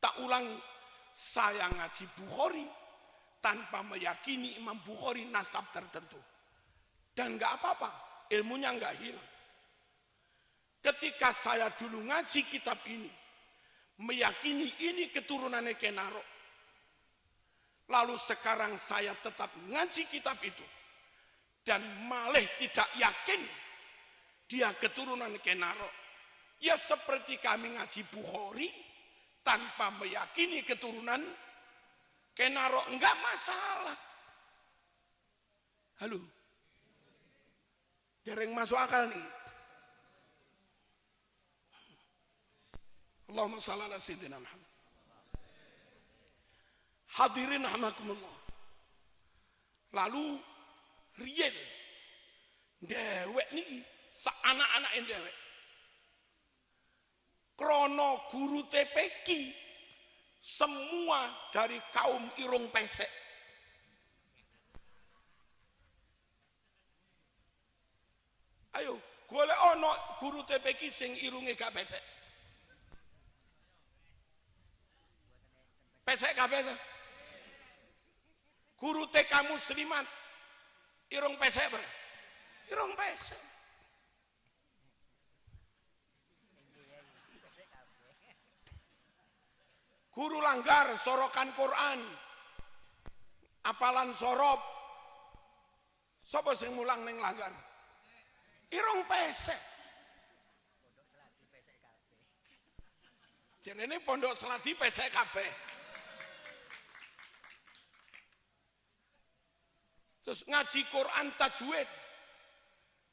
Tak ulang, saya ngaji Bukhari tanpa meyakini Imam Bukhari nasab tertentu. Dan enggak apa-apa, ilmunya enggak hilang. Ketika saya dulu ngaji kitab ini, meyakini ini keturunannya Kenaro, lalu sekarang saya tetap ngaji kitab itu, dan malah tidak yakin dia keturunan Kenaro, ya seperti kami ngaji Bukhari, tanpa meyakini keturunan Kenaro, enggak masalah. Halo, jarang masuk akal nih. Allahumma shalli ala sayyidina Muhammad. Hadirin rahmakumullah. Lalu riyen dewek niki sak anak-anak dewek. Krono guru TPQ semua dari kaum irung pesek. Ayo, golek ono guru TPQ sing irunge gak pesek. Pesek kabeh to. Guru TK Muslimat irung pesek ber. Irung pesek. Guru langgar sorokan Quran. Apalan sorop. Sapa sing mulang ning langgar? Irung pesek. Jenenge pondok Seladi pesek kabeh. Terus ngaji Quran tajwid,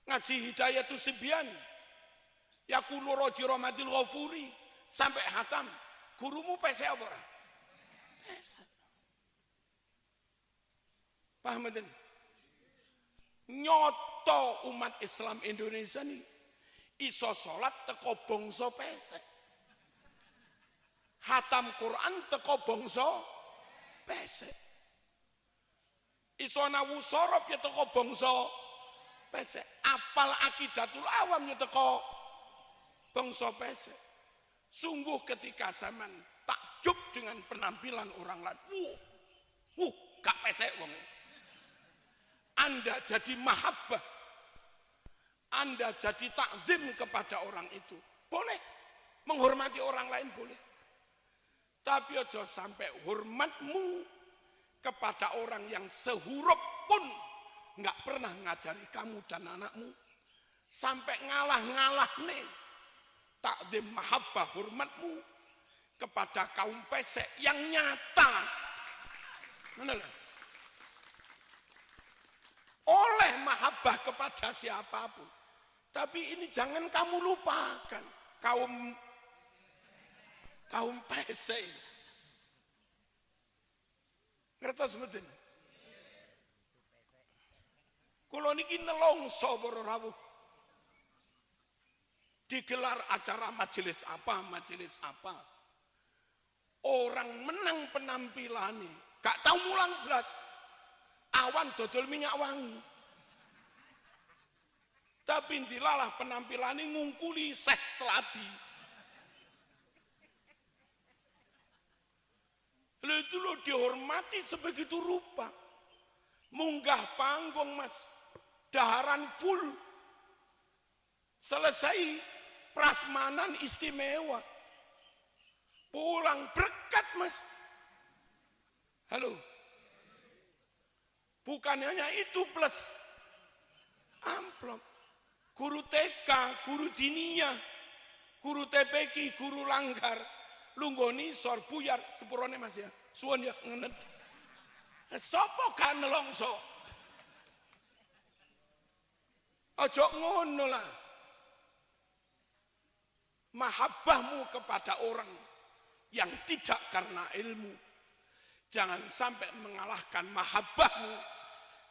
ngaji Hidayatus Sibyan, Yaqulu Raji Rahmatil Ghafuri sampai hatam. Gurumu pesek apa ora? Pesek. Paham mboten? Nyoto umat Islam Indonesia nih iso salat teko bangsa pesek. Hatam Quran teko bangsa pesek. Iso nawu sorop ya teko bangsa pesek. Apal akidatul awam ya teko bangsa pesek. Sungguh ketika zaman takjub dengan penampilan orang lain. Gak pesek wong. Anda jadi mahabbah. Anda jadi takdim kepada orang itu. Boleh. Menghormati orang lain boleh. Tapi aja sampai hormatmu kepada orang yang sehurup pun nggak pernah ngajari kamu dan anakmu, sampai ngalah-ngalah nih takdim mahabbah hormatmu kepada kaum pesek yang nyata. Mana lah? Oleh mahabbah kepada siapapun, tapi ini jangan kamu lupakan kaum pesek. Ngertos mboten? Kula niki nelongso para rawuh. Digelar acara majelis apa. Orang menang penampilane, gak tahu mulang blas. Awan dodol minyak wangi. Tapi dilalah penampilane ngungkuli Syekh Seladi. Itu lo dihormati sebegitu rupa. Munggah panggung mas, daharan full. Selesai prasmanan istimewa. Pulang berkat mas. Halo. Bukan hanya itu plus amplop. Guru TK, guru diniyah, guru TPQ, guru langgar. Lunggoni sor buyar sepurone mas ya. Suwon ya ngenet. Sopo kan nelongso. Ojo ngono lah. Mahabbahmu kepada orang yang tidak karena ilmu. Jangan sampai mengalahkan mahabbahmu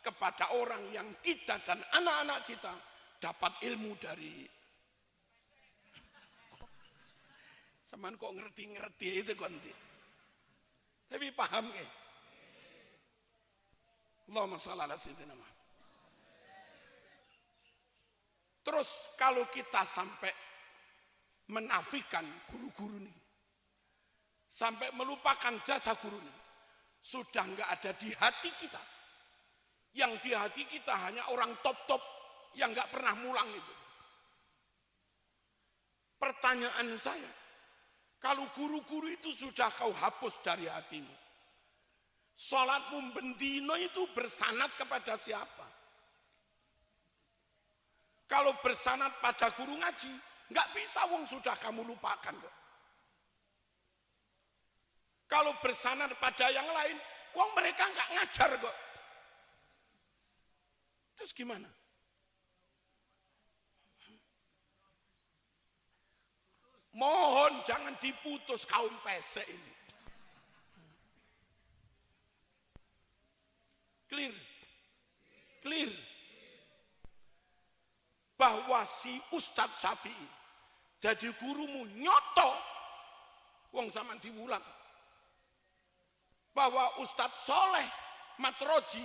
kepada orang yang kita dan anak-anak kita dapat ilmu dari. Saman kok ngerti-ngerti itu konti. Tapi paham ke? Allahumma shalli ala sayyidina Muhammad. Terus kalau kita sampai menafikan guru-guru ini, sampai melupakan jasa guru ini, sudah nggak ada di hati kita. Yang di hati kita hanya orang top-top yang nggak pernah mulang itu. Pertanyaan saya, kalau guru-guru itu sudah kau hapus dari hatimu, sholatmu bendino itu bersanad kepada siapa? Kalau bersanad pada guru ngaji, nggak bisa, wong sudah kamu lupakan kok. Kalau bersanad pada yang lain, wong mereka nggak ngajar kok. Terus gimana? Mohon jangan diputus kaum pesek ini. Clear? Clear? Bahwa si Ustadz Syafi'i jadi gurumu nyoto, wong zaman diulang. Bahwa Ustadz Soleh Matroji,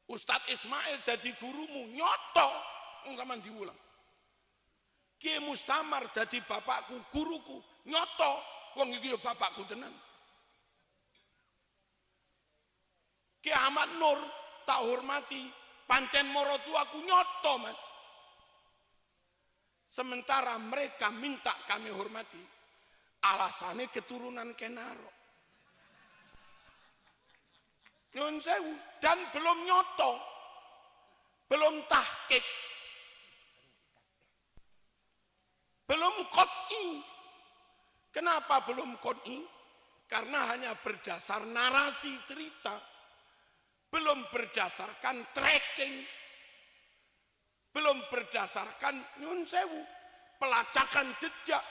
Ustadz Ismail jadi gurumu nyoto, wong zaman diulang. Kiai Mustamar jadi bapakku, guruku, nyoto, wong iki ya bapakku tenan. Kiai Ahmad Nur tak hormati, pancen morotuaku nyoto, Mas. Sementara mereka minta kami hormati, alasannya keturunan Kenaro. Nyun sewu, dan belum nyoto, belum tahqiq, belum qot'i. Kenapa belum qot'i? Karena hanya berdasar narasi cerita, belum berdasarkan tracking, belum berdasarkan nyun sewu, pelacakan jejak.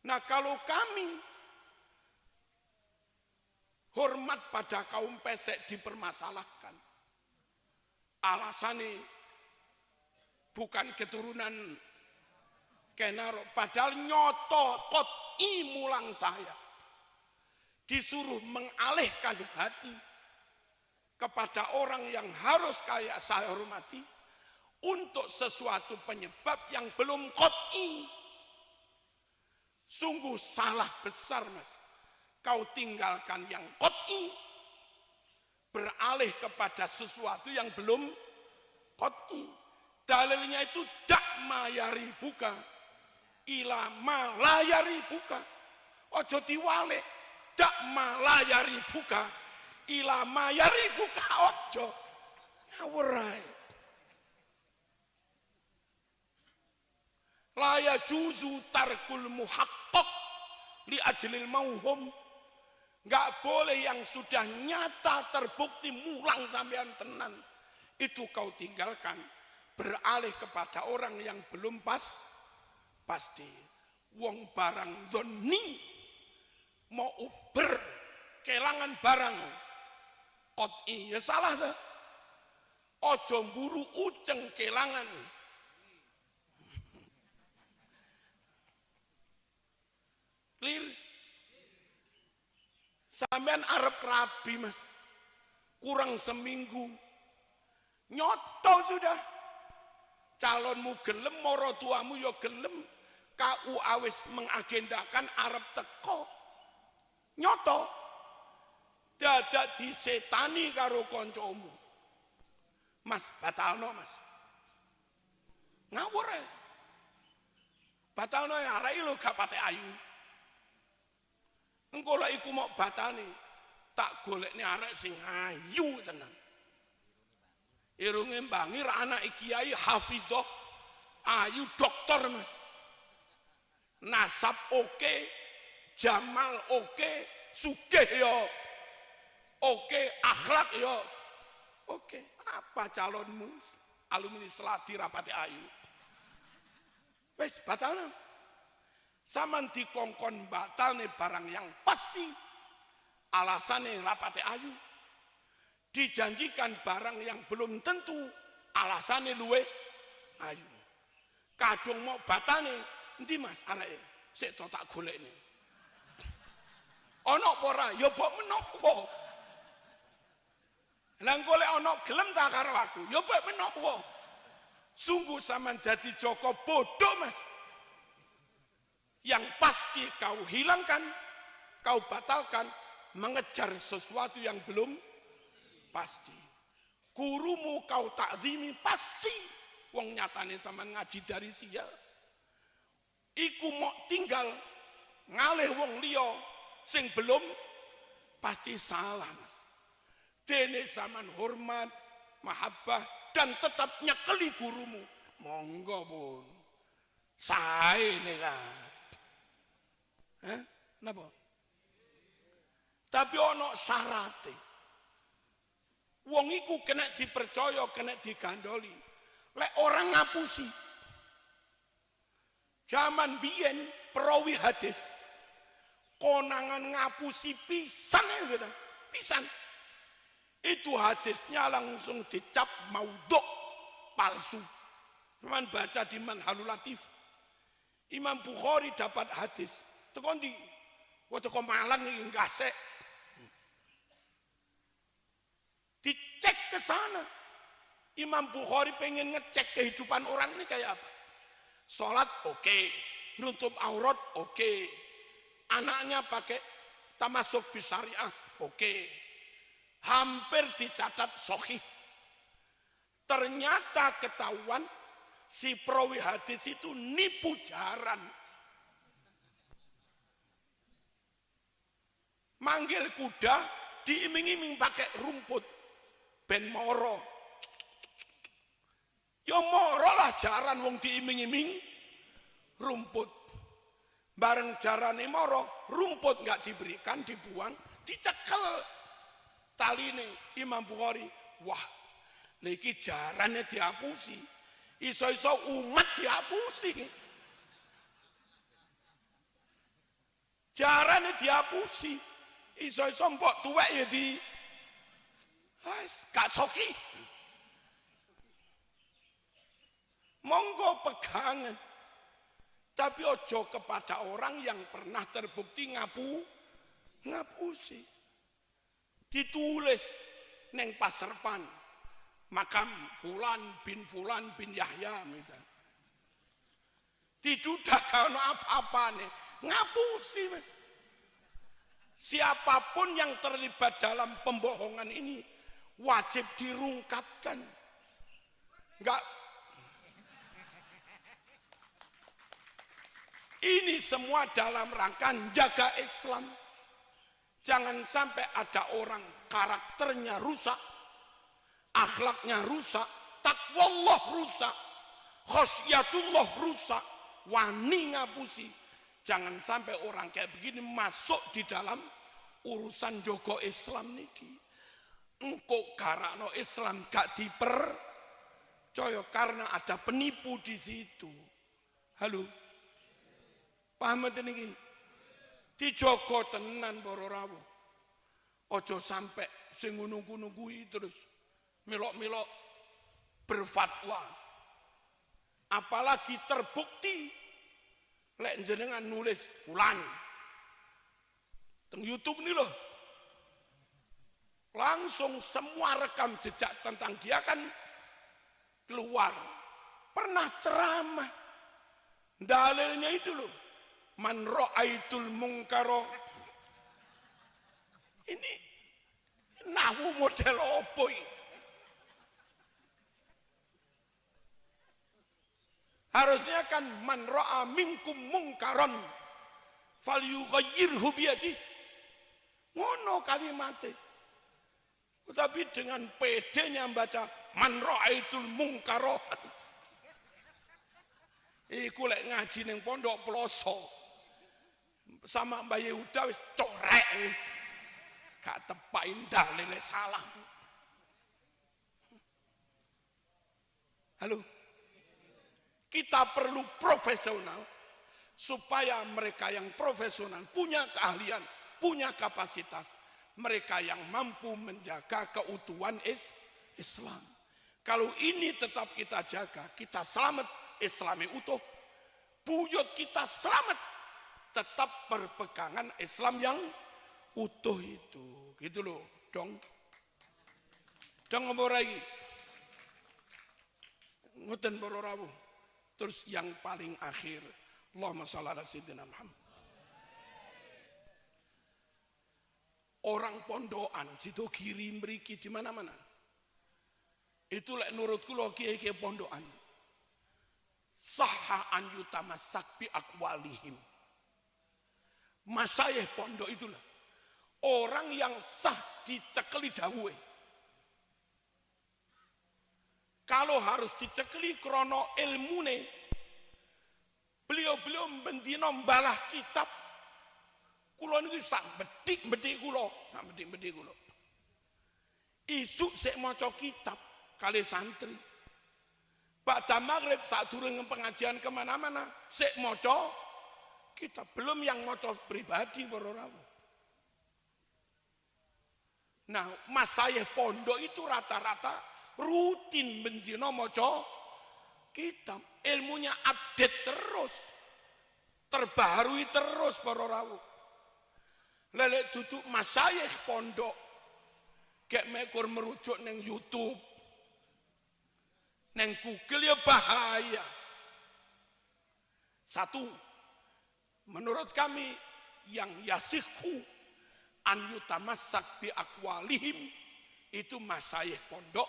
Nah, kalau kami hormat pada kaum pesek dipermasalahkan, alasannya bukan keturunan Kenaro, padahal nyoto qot'i mulang saya, disuruh mengalihkan hati kepada orang yang harus kayak saya hormati untuk sesuatu penyebab yang belum qot'i. Sungguh salah besar, Mas. Kau tinggalkan yang qot'i, beralih kepada sesuatu yang belum qot'i. Dalilnya itu dak mayari buka ila malayari buka. Ojo diwalik, dak malayari buka ila mayari buka, ojo ngawurai. La yajuzu tarkul muhaqqaq li ajlil mauhum. Nggak boleh yang sudah nyata terbukti mulang sampean tenan itu kau tinggalkan, beralih kepada orang yang belum pasti. Wong barang doni mau uber kelangan barang qot'i ya salah dah. Ojo mburu uceng kelangan. Clear? Sampean arep rabi, Mas, kurang seminggu nyoto sudah, calonmu gelem, morotuamu yo gelem, KU awis mengagendakan arep teko, nyoto dadak disetani karo koncomu, Mas batalno, Mas, ngawur batalno ya, arek lho gak pate ayu. Engko lek iku mau batane, tak golekne arek sing ayu tenan. Irunge mbangi ra anak kiai hafidhah, ayu dokter, Mas. Nasab oke, jamal oke, sugih yo oke, akhlak yo oke. Apa calonmu alumni Selati rapati ayu? Wes batalna. Saman dikongkon batal nih barang yang pasti, alasannya rapate ayu. Dijanjikan barang yang belum tentu, alasannya luwe ayu. Kadung mau batal nih, nanti Mas arek sik tak golek nih. Ono pora, ya mbok menopo. Lah golek ono gelem tak karo aku, ya mbok menopo. Sungguh saman jadi Joko bodoh, Mas. Yang pasti kau hilangkan, kau batalkan, mengejar sesuatu yang belum pasti. Gurumu kau takzimi pasti, wong nyatane sampean ngaji dari sial. Iku mau tinggal ngalih wong liya sing belum pasti salah Mas. Dene zaman hormat, mahabbah dan tetap nyekeli gurumu. Monggo pun. Sae nekat. Napa? Tapi ono syarate. Wong iku kena dipercaya, kena digandoli. Lek orang ngapusi. Zaman biyen perawi hadis konangan ngapusi pisan gitu. Pisan. Itu hadisnya langsung dicap maudhu' palsu. Cuman baca di Manhalul Latif. Imam Bukhari dapat hadis. Tekon di waktu kau Malang ini ngasek. Dicek ke sana. Imam Bukhari pengen ngecek kehidupan orang ini kayak apa. Sholat oke. Nutup aurat oke. Anaknya pakai tamasuk bisyariah oke. Hampir dicatat sahih. Ternyata ketahuan si perawi hadis itu nipu jaran. Manggil kuda diiming-iming pakai rumput ben moro. Ya moro lah jaran wong diiming-iming rumput. Bareng jarane moro, rumput nggak diberikan, dibuang, dicekel taline. Imam Bukhari, wah, niki jarane dihapusi. Iso-iso umat dihapusi. Jarane dihapusi. Iso-iso mbok tuwek ya di gak soki. Monggo pegangan. Tapi ojo kepada orang yang pernah terbukti ngapusi. Ditulis neng Paserpan. Makam Fulan bin Yahya misalnya. Didudak kalau apa-apa nih. Ngapusi Mas. Siapapun yang terlibat dalam pembohongan ini wajib dirungkapkan. Enggak. Ini semua dalam rangka jaga Islam. Jangan sampai ada orang karakternya rusak, akhlaknya rusak, takwallah rusak, khosyatullah rusak, wani ngapusi. Jangan sampai orang kayak begini masuk di dalam urusan jogo Islam niki. Engkau karakno Islam gak dipercaya karena ada penipu di situ. Halo, paham niki? Dijogo tenan para rawuh. Ojo sampai sing nunggu-nunggu terus melok-melok berfatwa. Apalagi terbukti lek jenengan nulis Fulan teng YouTube nih loh, langsung semua rekam jejak tentang dia kan keluar. Pernah ceramah, dalilnya itu loh, man ra'aitul mungkaro. Ini nahu model opo ini? Harusnya kan man ra'a minkum mungkaron falyughayyirhu biyadi. Ngono kalimatnya. Tapi dengan pedenya baca man ra'aitul mungkaro. Iku lek ngaji ning pondok Ploso. Sama Mbak Yehuda wis corek wis. Gak tepak indah lele salah. Halo. Kita perlu profesional supaya mereka yang profesional punya keahlian, punya kapasitas. Mereka yang mampu menjaga keutuhan Islam. Kalau ini tetap kita jaga, kita selamat, Islami utuh. Buyut kita selamat, tetap berpegangan Islam yang utuh itu. Gitu loh, dong. Dong ngomong lagi. Nguten para rawuh. Terus yang paling akhir, Allahumma shalli ala sayyidina Muhammad. Orang pondokan situ kiri mriki di mana-mana. Itu lek nurutku lo kiai-kiai pondokan. Sahha an yutamassak bi aqwalihim. Masyayikh pondok itulah orang yang sah dicekeli dawuhe. Kalau harus dicekeli krono ilmune, beliau bendina mbalah kitab. Kula niki sak bedik-bedik kula, Isuk sik maca kitab kali santri. Ba'da maghrib sadurunge pengajian kemana-mana, sik maca kitab. Belum yang maca pribadi para rawuh. Nah, masyayikh pondok itu rata-rata rutin bendina maca kitab. Ilmunya update terus, terbaharui terus para rawuh. Lelek duduk masyayikh pondok kayak mekur merujuk neng YouTube, neng Google ya bahaya. Satu, menurut kami yang yasihu an yutamassak bi aqwalihim itu masyayikh pondok.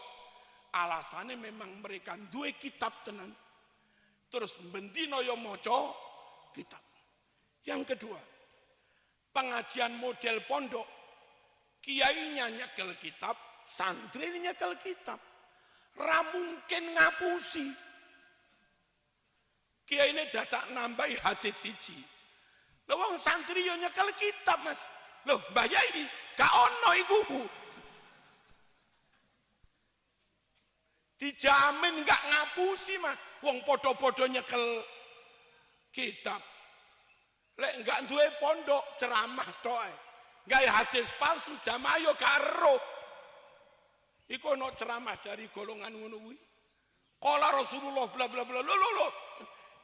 Alasannya memang mereka duwe kitab tenan. Terus bendino yo maca kitab. Yang kedua, pengajian model pondok, kiainya nyekel kitab, santrinya nyekel kitab. Ra mungkin ngapusi. Kiai ini dadak nambahi hadis siji. Lho wong santri yo nyekel kitab, Mas. Loh, Mbah Yai, gak ono iku. Dijamin gak ngapusi, Mas. Wong podo-podo nyekel kitab. Lek enggak duwe pondok ceramah tok. Gawe hadis palsu jamaah yo karo. Iku ono ceramah dari golongan ngono kuwi. Qala Rasulullah bla bla bla. Lho.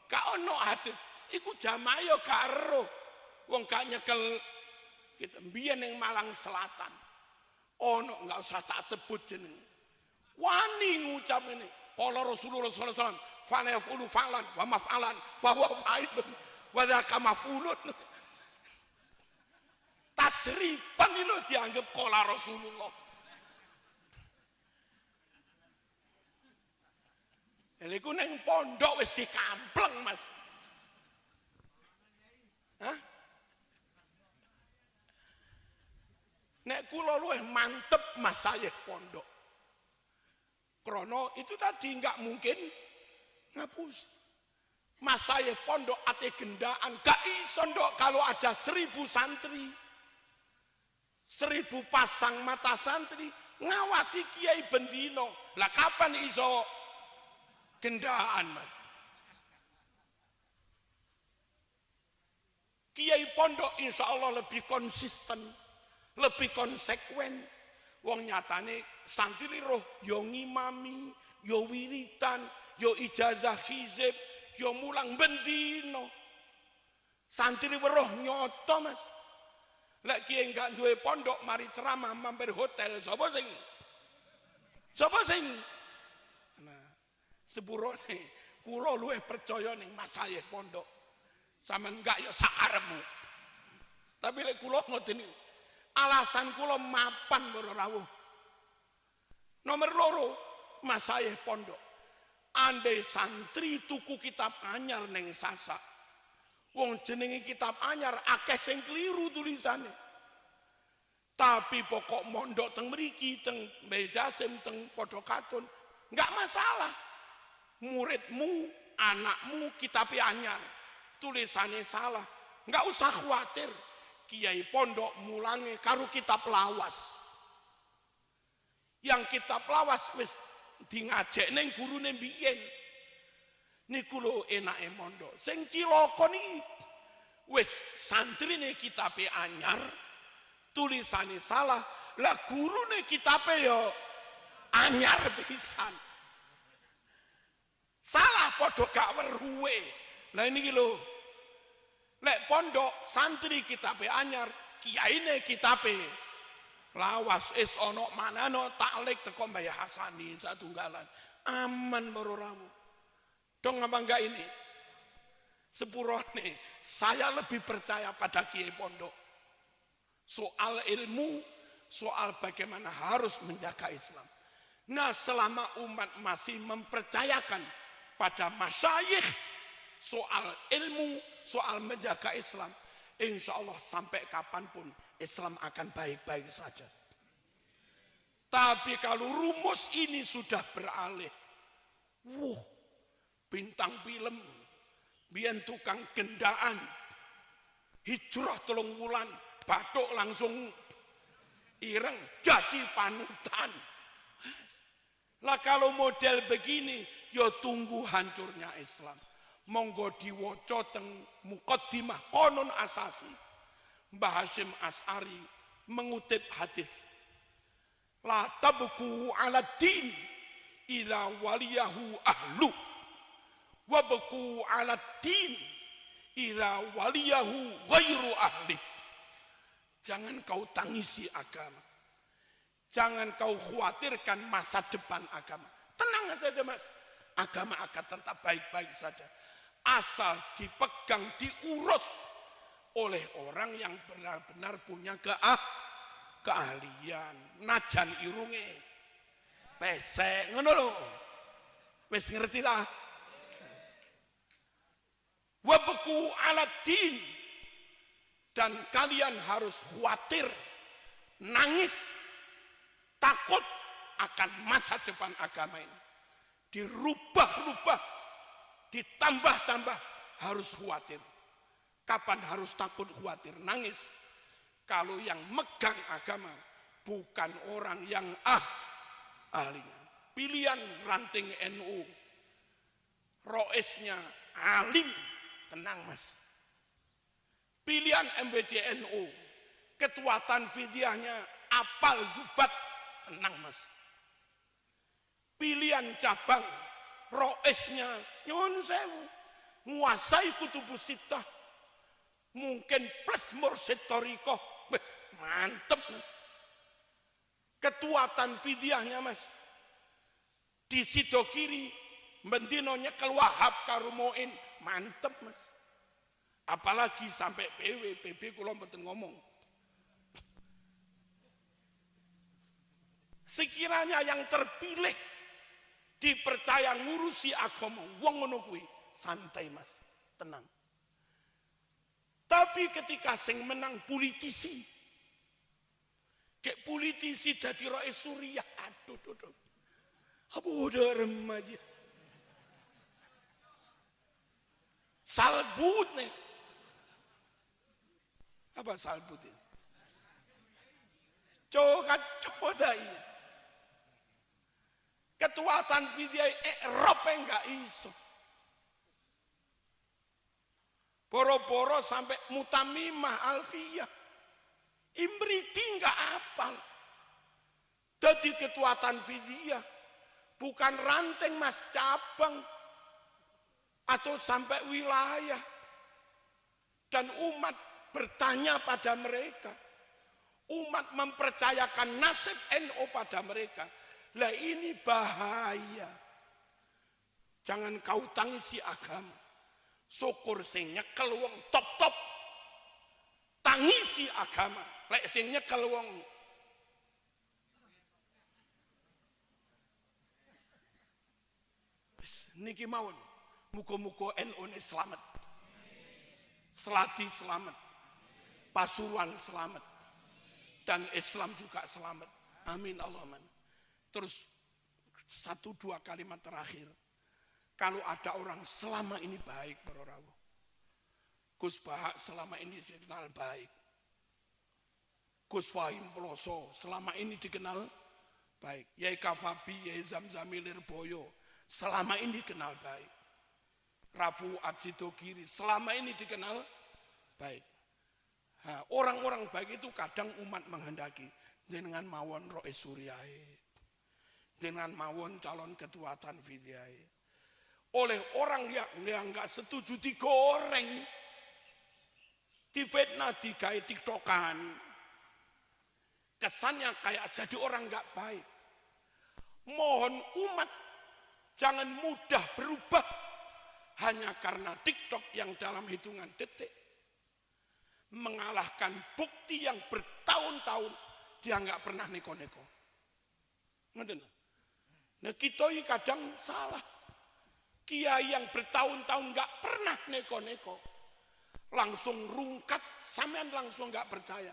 Gak ono hadis. Iku jamaah yo karo. Wong gak nyekel kita mbiyen ning Malang Selatan. Ono enggak usah tak sebut jeneng. Wani ngucap ini. Qala Rasulullah sallallahu alaihi wasallam, fa yafulu fa'lan wa maf'alan fa huwa fa'ilun. Wadaka mafulun. Tasrifan itu dianggap qala Rasulullah. Iku neng pondok wis dikampleng, Mas. Hah? Nek kula luwih mantep masyayikh pondok. Krono itu tadi enggak mungkin ngapus. Masyayikh pondok ate gendaan, gak iso ndok kalau ada 1000 santri, 1000 pasang mata santri ngawasi kiai bendino. Lah kapan iso gendaan, Mas? Kiai pondok insya Allah lebih konsisten, lebih konsekuen. Wong nyatane santri roh yo ngimami, yo wiritan, yo ijazah hizib, yo mulang bendino. Santri weruh nyoto, Mas. Lek kiye enggak duwe pondok mari ceramah mampir hotel, sapa sing? Sapa sing? Nah, sepurone kula luwih percaya ning masyayikh pondok. Sampeyan enggak ya sakarepmu. Tapi lek kula ngoten niku, alasan kula mapan para rawuh. Nomor 2, masyayikh pondok. Andai santri tuku kitab anyar neng Sasak, wong jenenge kitab anyar akeh sing keliru tulisane. Tapi pokok mondok teng mriki, teng Bejasim, teng Podokatun, enggak masalah. Muridmu, anakmu kitabe anyar, tulisannya salah, enggak usah khawatir. Kiai pondok mulange karo kitab lawas. Yang kitab lawas wis di ngajek neng gurune mbiyen. Niku lho enake mondok. Sing cilaka niki wis santrine kitabe anyar, tulisane salah, lah gurune kitabe yo anyar pisan. Salah padha gak weruhe. Lah niki lho. Lek pondok santri kitabe anyar, kiyaine kitabe lawas is ono manano taklik teko Mbah Hasani satunggalan. Aman para rawuh. Dong apa enggak ini? Sepurone saya lebih percaya pada kiai pondok. Soal ilmu, soal bagaimana harus menjaga Islam. Nah, selama umat masih mempercayakan pada masyayikh soal ilmu, soal menjaga Islam, insya Allah sampai kapanpun Islam akan baik-baik saja. Tapi kalau rumus ini sudah beralih, bintang film, biyen tukang gendaan, hijrah 3 wulan, bathuk langsung ireng, jadi panutan. Lah kalau model begini, ya tunggu hancurnya Islam. Monggo diwaca teng muqaddimah konon asasi. Mbah Hasyim As'ari mengutip hadis. La tabku ala din idza waliyahu ahlu wa baku ala din idza waliyahu ghairu ahli. Jangan kau tangisi agama. Jangan kau khawatirkan masa depan agama. Tenang saja Mas. Agama akan tetap baik-baik saja. Asal dipegang, diurus oleh orang yang benar-benar punya keahlian. Najan irunge pesek ngono lho. Wis ngerti ta? Wabku ala din. Dan kalian harus khawatir, nangis, takut akan masa depan agama ini. Dirubah-rubah, ditambah-tambah, harus khawatir. Kapan harus takut, khawatir, nangis? Kalau yang megang agama bukan orang yang ahlinya. Pilihan ranting NU, roisnya alim, tenang Mas. Pilihan MBCNU, ketua Tanfidiahnya apal zubat, tenang Mas. Pilihan cabang, roisnya nyun sewu, nguasai kutubus sittah, mungkin plus mursyid thariqah, mantep Mas. Ketua Tanfidiahnya Mas, di sido kiri, bendino nyekel Wahab Karumoin, mantep Mas. Apalagi sampai PB kula mboten ngomong. Sekiranya yang terpilih dipercaya ngurusi agama, wong ngono kuwi santai Mas, tenang. Tapi ketika sing menang politisi, kayak politisi dadi Rais Suriah, aduh. Apa udah remaja? Salbut nih. Apa salbut ini? Coba iya. Ketua Tanfidiah Eropa enggak iso. Boro-boro sampai Mutamimah Alfiyah. Imriti enggak apal. Jadi ketua Tanfidiah bukan ranting Mas, cabang atau sampai wilayah. Dan umat bertanya pada mereka. Umat mempercayakan nasib NU pada mereka. Lah ini bahaya. Jangan kau tangisi agama. Syukur sing nyekel wong top-top. Tangisi agama. Lek sing nyekel wong niki mawon. Muga-muga NU ini selamat. Selati selamat. Pasuruan selamat. Dan Islam juga selamat. Amin Allahumma. Terus 1-2 kalimat terakhir. Kalau ada orang selama ini baik, para rawuh. Gus Bahak selama ini dikenal baik. Gus Fahim Ploso selama ini dikenal baik. Yai Kafabi, Yai Zamzami Lirboyo selama ini dikenal baik. Rafu Adsidogiri selama ini dikenal baik. Nah, orang-orang baik itu kadang umat menghendaki dengan mawon Rois Suriai, dengan mawon calon ketua Tanfidiai. Oleh orang yang nggak setuju digoreng, difitnah, digawe tiktokan, kesannya kayak jadi orang nggak baik. Mohon umat jangan mudah berubah hanya karena TikTok yang dalam hitungan detik mengalahkan bukti yang bertahun-tahun dia nggak pernah neko-neko. Nah kita kadang salah. Kiai yang bertahun-tahun nggak pernah neko-neko, langsung rungkat, sampean langsung nggak percaya,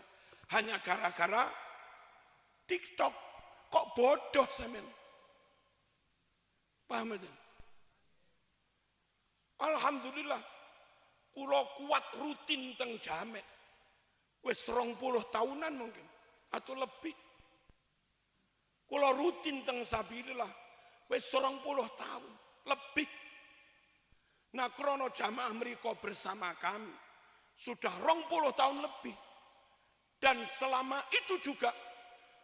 hanya gara-gara TikTok. Kok bodoh sampean? Paham aja? Alhamdulillah, kulo kuat rutin teng jamek, wis 20 tahunan mungkin atau lebih. Kulo rutin teng sabilillah, wis 20 tahun lebih. Nah, krono jamaah mereka bersama kami sudah 20 tahun lebih. Dan selama itu juga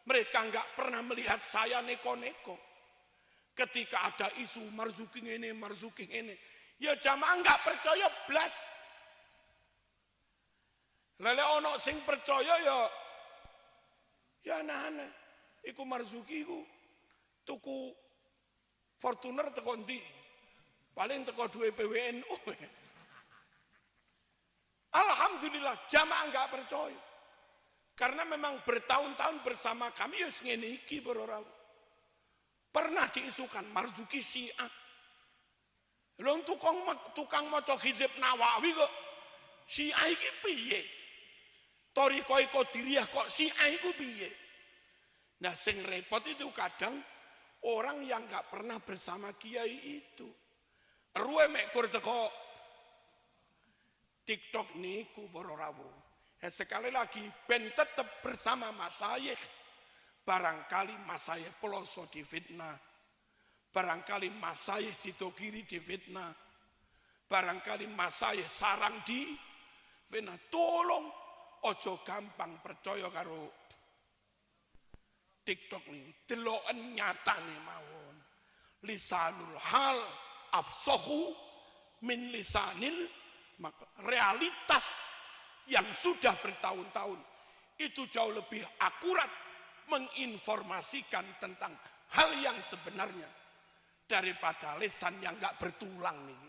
mereka nggak pernah melihat saya neko-neko. Ketika ada isu Marzuki ini, ya jamaah nggak percaya blas. Lele ono sing percaya ya aneh-aneh. Iku Marzuki iku tuku Fortuner teko ndi? Paling teko duwe PWNU. Alhamdulillah jamaah nggak percaya. Karena memang bertahun-tahun bersama kami ya ngene iki para. Pernah diisukan Marzuki Syiah. Lho tukang maca Hizib Nawawi kok Syiah iki piye? Thariqah Qadiriyah kok Syiah iku piye? Nah, sing repot itu kadang orang yang nggak pernah bersama kiai itu. Ruwe mek kur teko TikTok niku para rawuh. Sekali lagi ben tetap bersama masyayikh. Barangkali masyayikh Peloso difitnah. Barangkali masyayikh Sidogiri difitnah. Barangkali masyayikh Sarang difitnah. Tolong ojo gampang percaya karo TikTok nih. Deloken nyatane mawon. Lisanul hal afsahu min lisanil, maka realitas yang sudah bertahun-tahun itu jauh lebih akurat menginformasikan tentang hal yang sebenarnya daripada lisan yang nggak bertulang nih.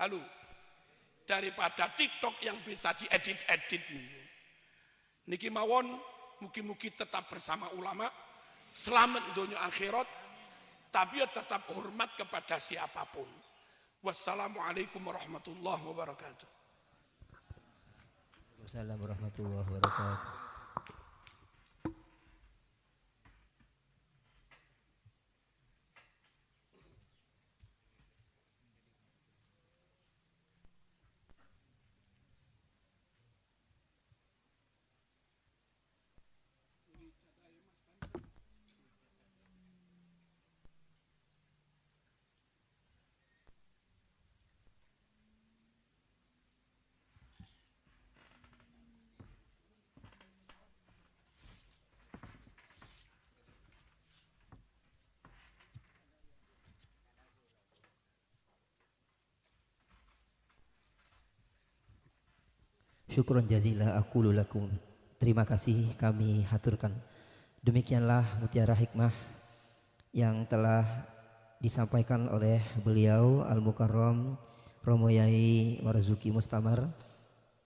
Halo, daripada TikTok yang bisa diedit-edit nih. Niki mawon, mugi-mugi tetap bersama ulama, selamat dunia akhirat, tapi tetap hormat kepada siapapun. Wassalamualaikum warahmatullahi wabarakatuh. Waalaikumsalam warahmatullahi wabarakatuh. Syukron jazila aqulu lakum. Terima kasih kami haturkan. Demikianlah mutiara hikmah yang telah disampaikan oleh beliau Al-Mukarram Romo Yai Marzuki Mustamar,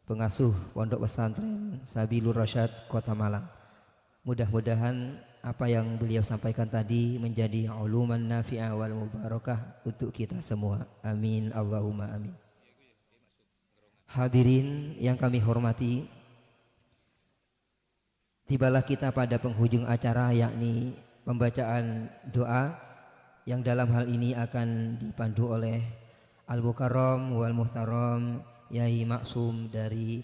pengasuh Pondok Pesantren Sabilur Rasyad Kota Malang. Mudah-mudahan apa yang beliau sampaikan tadi menjadi uluman nafi'ah wal mubarakah untuk kita semua. Amin Allahumma amin. Hadirin yang kami hormati, tibalah kita pada penghujung acara, yakni pembacaan doa yang dalam hal ini akan dipandu oleh Al-Mukarram wal Muhtaram Yai Maksum dari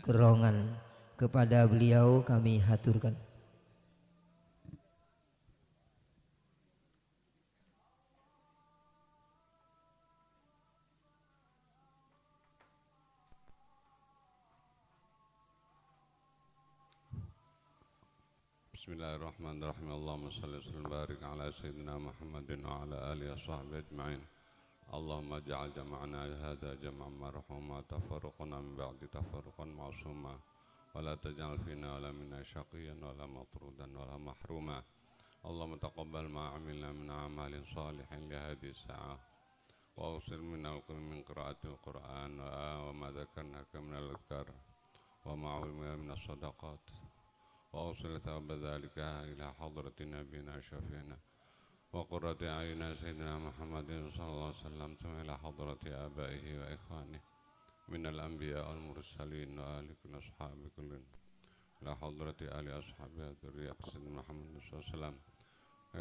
Gerongan. Kepada beliau kami haturkan. Bismillahirrahmanirrahim. Allahumma salli wa sallim barik ala sayyidina Muhammadin wa ala alihi wa sahbihi ajma'in. Allahumma ja'al jama'ana hadha jama'an marhuma, tafarruquna min ba'di tafarruqan ma'suma, wa la taj'al fina wa la minna syaqiyan wa la matrudan wa la mahruma. Allahumma taqabbal ma 'amilna min amalin salihin li hadhihi as-sa'ah wa awsil minna min qira'atil Qur'an wa ma dhakarnaka min al-adhkar wa ma 'ulmina min as-sadaqat. وأوصل ثواب ذلك إلى حضرة نبينا شفينا وقرة أعين سيدنا محمد صلى الله عليه وسلم ثم إلى حضرة آبائه وإخوانه من الأنبياء والمرسلين وآل كل أصحاب كل إلى حضرة آل أصحابه ذرية سيدنا محمد صلى الله عليه وسلم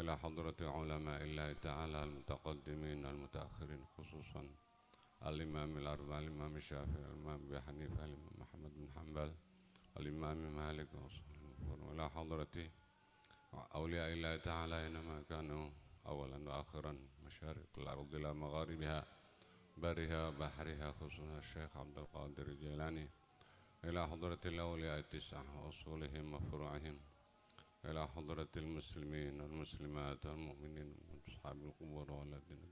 إلى حضرة علماء الله تعالى المتقدمين المتأخرين خصوصا الإمام الأربعة الإمام الشافعي الإمام أبي حنيفة الإمام محمد بن حنبل الإمام مالك وإلى حضرة أولياء الله تعالى إنما كانوا أولا وآخرا مشارق الأرض إلى مغاربها برها وبحرها خصوصا الشيخ عبد القادر الجيلاني إلى حضرة الأولياء التسعة وأصولهم وفروعهم إلى حضرة المسلمين والمسلمات والمؤمنين أصحاب القبور والذين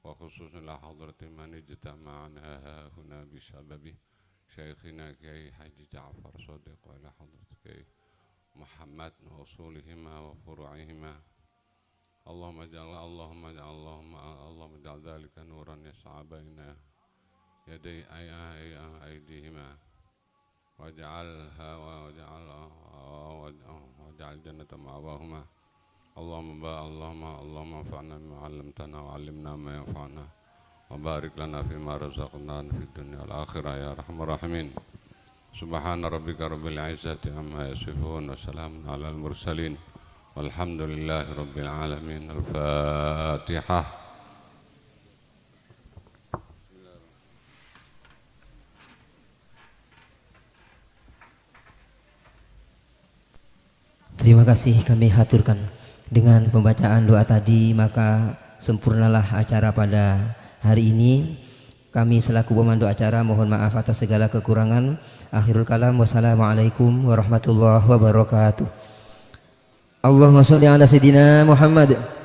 وخصوصا إلى حضرة من اجتمعنا هنا بسببه شيخنا كي حاج جعفر صديق وإلى حضرة كي محمد وأصولهما وفروعهما اللهم اجعل ذلك نورا يسعى بين يدي أيديهما واجعل الجنة مأواهما اللهم انفعنا بما علمتنا وعلمنا ما ينفعنا وبارك لنا فيما رزقنا في الدنيا والآخرة يا أرحم الراحمين. سبحان ربك رب العزة عما يصفون وسلام على المرسلين والحمد لله رب العالمين. الفاتحة. Terima kasih kami haturkan. Dengan pembacaan doa tadi maka sempurnalah acara pada hari ini. Kami selaku pemandu acara mohon maaf atas segala kekurangan. Akhirul kalam, wassalamualaikum warahmatullahi wabarakatuh. Allahumma sholli ala sayyidina Muhammad.